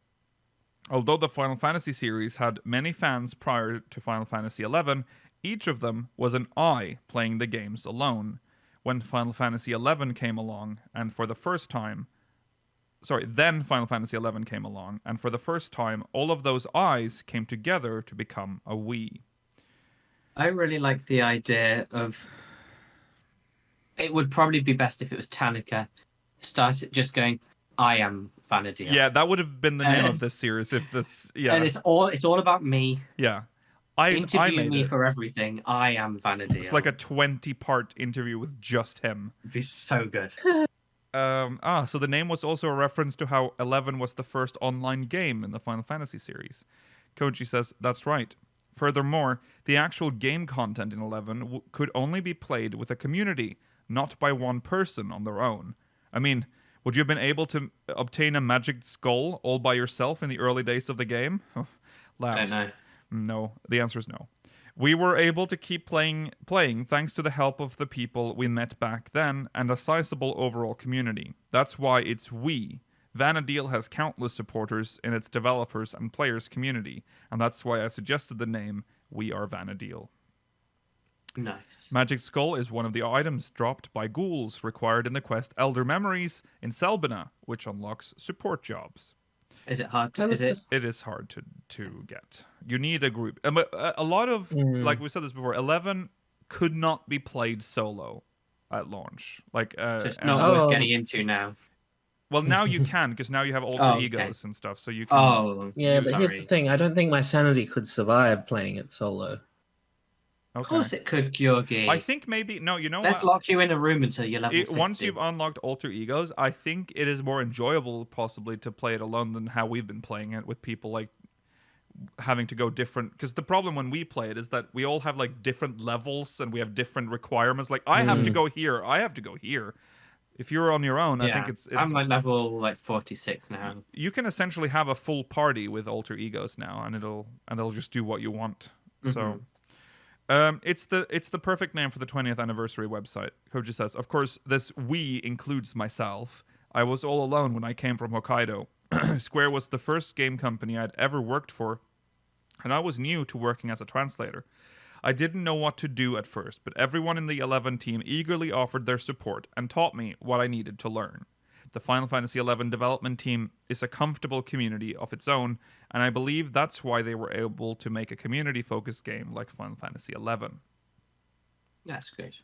Although the Final Fantasy series had many fans prior to Final Fantasy XI, each of them was an I playing the games alone. When Final Fantasy XI came along, and for the first time... then Final Fantasy XI came along, and for the first time, all of those I's came together to become a we. I really like the idea of... It would probably be best if it was Tanaka started just going, I am Vana'diel. Yeah, that would have been the name of this series if this... Yeah. And it's all about me. Yeah. Interview me for everything. I am Vana'diel. It's like a 20-part interview with just him. It'd be so good. So the name was also a reference to how 11 was the first online game in the Final Fantasy series. Koji says, that's right. Furthermore, the actual game content in 11 could only be played with a community, not by one person on their own. I mean, would you have been able to obtain a magic skull all by yourself in the early days of the game? Laughs. I don't know. No, the answer is no. We were able to keep playing thanks to the help of the people we met back then and a sizable overall community. That's why it's we. Vana'diel has countless supporters in its developers and players community, and that's why I suggested the name We Are Vana'diel. Nice. Magic Skull is one of the items dropped by ghouls required in the quest Elder Memories in Selbina, which unlocks support jobs. Is it hard to... It is hard to get. You need a group. A lot of, like we said this before, 11 could not be played solo at launch. Like, so it's not worth getting into now. Well, now you can, because now you have alter egos and stuff, so you can... Oh, yeah, but here's the thing. I don't think my sanity could survive playing it solo. Okay. Of course it could, Georgi. I think maybe... No, you know Let's what? lock you in a room until you're level 50. Once you've unlocked alter egos, I think it is more enjoyable, possibly, to play it alone than how we've been playing it with people, like, having to go different... Because the problem when we play it is that we all have, like, different levels, and we have different requirements. Like, I have to go here, I have to go here. If you're on your own, I think it's... I'm like level, 46 now. You can essentially have a full party with alter egos now, and they'll just do what you want. So... It's the perfect name for the 20th anniversary website. Koji says, of course, this we includes myself. I was all alone when I came from Hokkaido. Square was the first game company I'd ever worked for, and I was new to working as a translator. I didn't know what to do at first, but everyone in the 11 team eagerly offered their support and taught me what I needed to learn. The Final Fantasy XI development team is a comfortable community of its own, and I believe that's why they were able to make a community-focused game like Final Fantasy XI. That's great.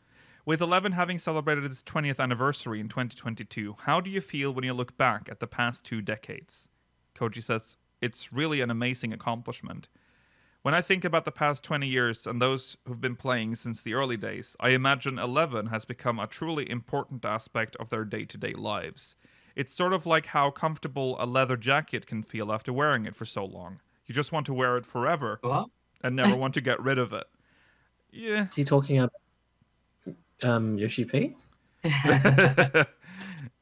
With 11 having celebrated its 20th anniversary in 2022, how do you feel when you look back at the past 2 decades? Koji says, it's really an amazing accomplishment. When I think about the past 20 years and those who've been playing since the early days, I imagine 11 has become a truly important aspect of their day-to-day lives. It's sort of like how comfortable a leather jacket can feel after wearing it for so long. You just want to wear it forever and never want to get rid of it. Yeah. Is he talking about Yoshi P?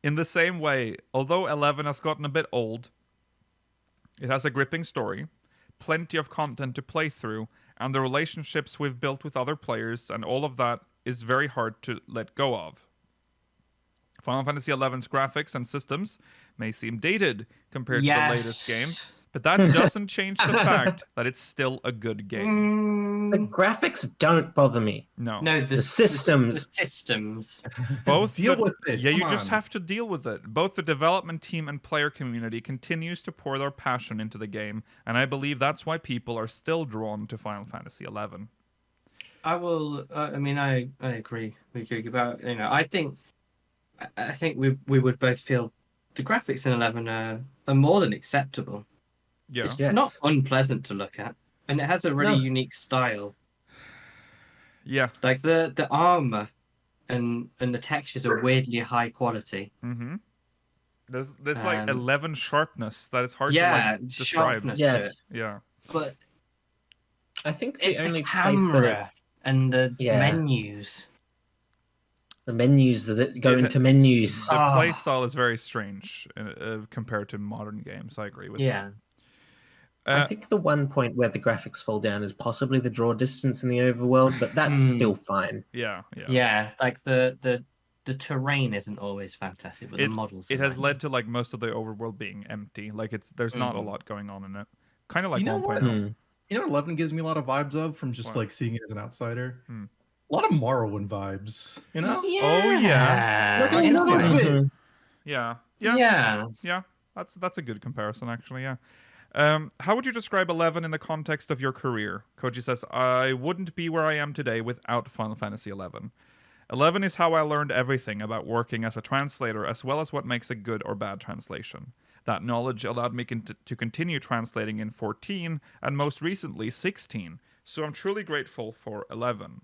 In the same way, although 11 has gotten a bit old, it has a gripping story, plenty of content to play through, and the relationships we've built with other players, and all of that is very hard to let go of. Final Fantasy XI's graphics and systems may seem dated compared to the latest game, but that doesn't change the fact that it's still a good game. The graphics don't bother me. No, the systems. The systems. Both deal with it. Yeah, Come you just on. have to deal with it. Both the development team and player community continues to pour their passion into the game, and I believe that's why people are still drawn to Final Fantasy XI. I will. I agree with you about. I think we would both feel the graphics in 11 are more than acceptable. Yeah. It's not unpleasant to look at, and it has a really unique style. Yeah. Like the armor and the textures are weirdly high quality. Mm-hmm. There's like 11 sharpness that is hard to yeah, like describe. sharpness Yes. to it. Yeah. But I think the it's only the place that camera and the Yeah. menus. the menus that go It- into menus. The Ah. playstyle is very strange compared to modern games. I agree with Yeah. I think the one point where the graphics fall down is possibly the draw distance in the overworld, but that's still fine. Yeah. Yeah, like the terrain isn't always fantastic, but the models. It are has nice. led to like most of the overworld being empty. Like there's not a lot going on in it. Kind of like You know 1.0. what? You know what 11 gives me a lot of vibes of from just What? like seeing it as an outsider? Hmm. A lot of Morrowind vibes, you know? Oh, yeah. Like a in a little way. bit. Yeah. Yeah. That's a good comparison, actually. Yeah. How would you describe 11 in the context of your career? Koji says, I wouldn't be where I am today without Final Fantasy 11. 11 is how I learned everything about working as a translator, as well as what makes a good or bad translation. That knowledge allowed me to continue translating in 14, and most recently 16, so I'm truly grateful for 11.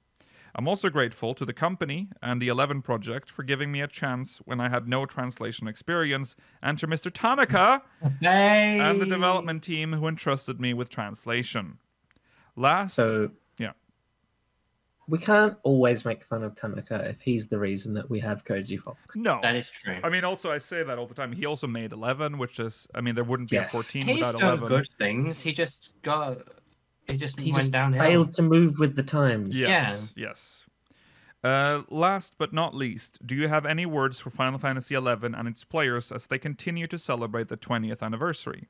I'm also grateful to the company and the 11 project for giving me a chance when I had no translation experience, and to Mr. Tanaka and the development team who entrusted me with translation. So yeah. we can't always make fun of Tanaka if he's the reason that we have Koji Fox. No. That is true. I mean, also, I say that all the time. He also made 11, which is, I mean, there wouldn't be Yes. a 14 He's without done 11. good things. He just He went just downhill. failed to move with the times. Yes. Last but not least, do you have any words for Final Fantasy XI and its players as they continue to celebrate the 20th anniversary?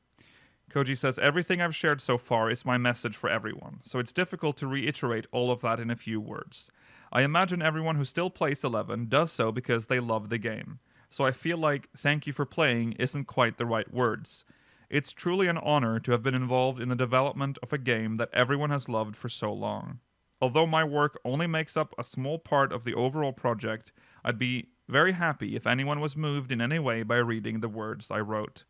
Koji says, everything I've shared so far is my message for everyone, so it's difficult to reiterate all of that in a few words. I imagine everyone who still plays 11 does so because they love the game, so I feel like thank you for playing isn't quite the right words. It's truly an honor to have been involved in the development of a game that everyone has loved for so long. Although my work only makes up a small part of the overall project, I'd be very happy if anyone was moved in any way by reading the words I wrote.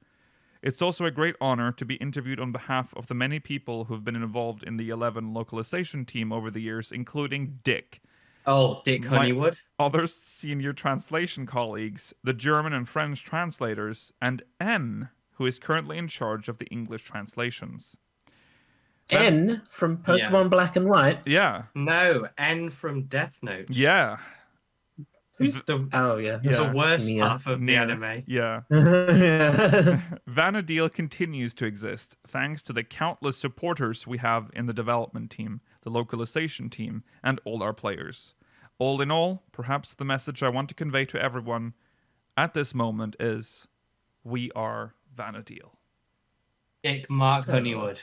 It's also a great honor to be interviewed on behalf of the many people who've been involved in the 11 localization team over the years, including Dick. Oh, Dick Honeywood. Other senior translation colleagues, the German and French translators, and N, who is currently in charge of the English translations. N from Pokemon Black and White. Yeah. No, N from Death Note. Yeah. Who's the the worst half of the anime? Yeah. Vanadil continues to exist thanks to the countless supporters we have in the development team, the localization team, and all our players. All in all, perhaps the message I want to convey to everyone at this moment is, we are Vanadil. Dick Mark Honeywood.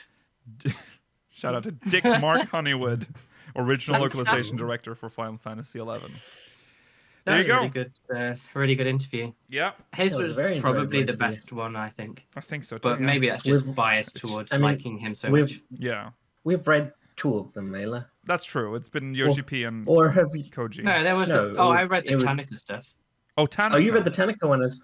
Shout out to Dick Mark Honeywood, original localization director for Final Fantasy XI. There you go. Really good interview. Yeah. His was very probably enjoyable the interview. best one, I think. I think so too. But yeah. maybe that's just We've- biased towards I mean, liking him so we've- much. Yeah. We've read two of them, Layla. That's true. It's been Yoshi P and Or have you? Koji. No, there was. No, I it read the was- Tanaka stuff. Oh, Tanaka. Oh, you read the Tanaka one as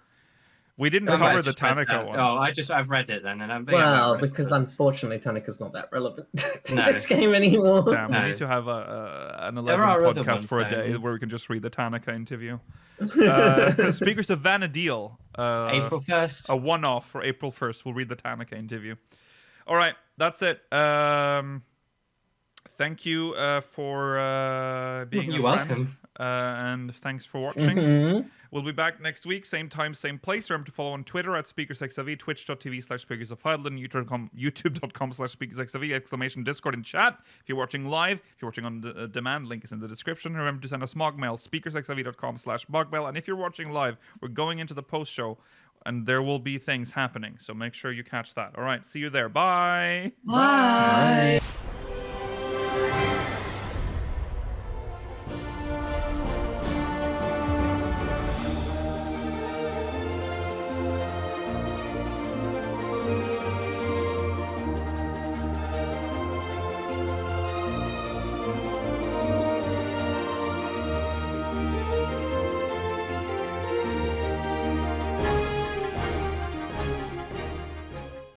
We didn't Oh, cover I the just read Tanaka that. one. Oh, I've read it then, and I'm well, because unfortunately Tanaka's not that relevant to No. this game anymore. Damn, we No. need to have an 11 There are other podcast ones, for a though. day where we can just read the Tanaka interview. Speakers of Vanadil. April 1st. A one-off for April 1st. We'll read the Tanaka interview. All right, that's it. Thank you for being You're a friend. welcome. And thanks for watching. Mhm. We'll be back next week, same time, same place. Remember to follow on Twitter at SpeakersXIV, twitch.tv/SpeakersOfHeidland, youtube.com/SpeakersXIV, Discord and chat. If you're watching live, if you're watching on demand, link is in the description. Remember to send us MogMail, SpeakersXIV.com/MogMail. And if you're watching live, we're going into the post show and there will be things happening. So make sure you catch that. All right, see you there. Bye. Bye.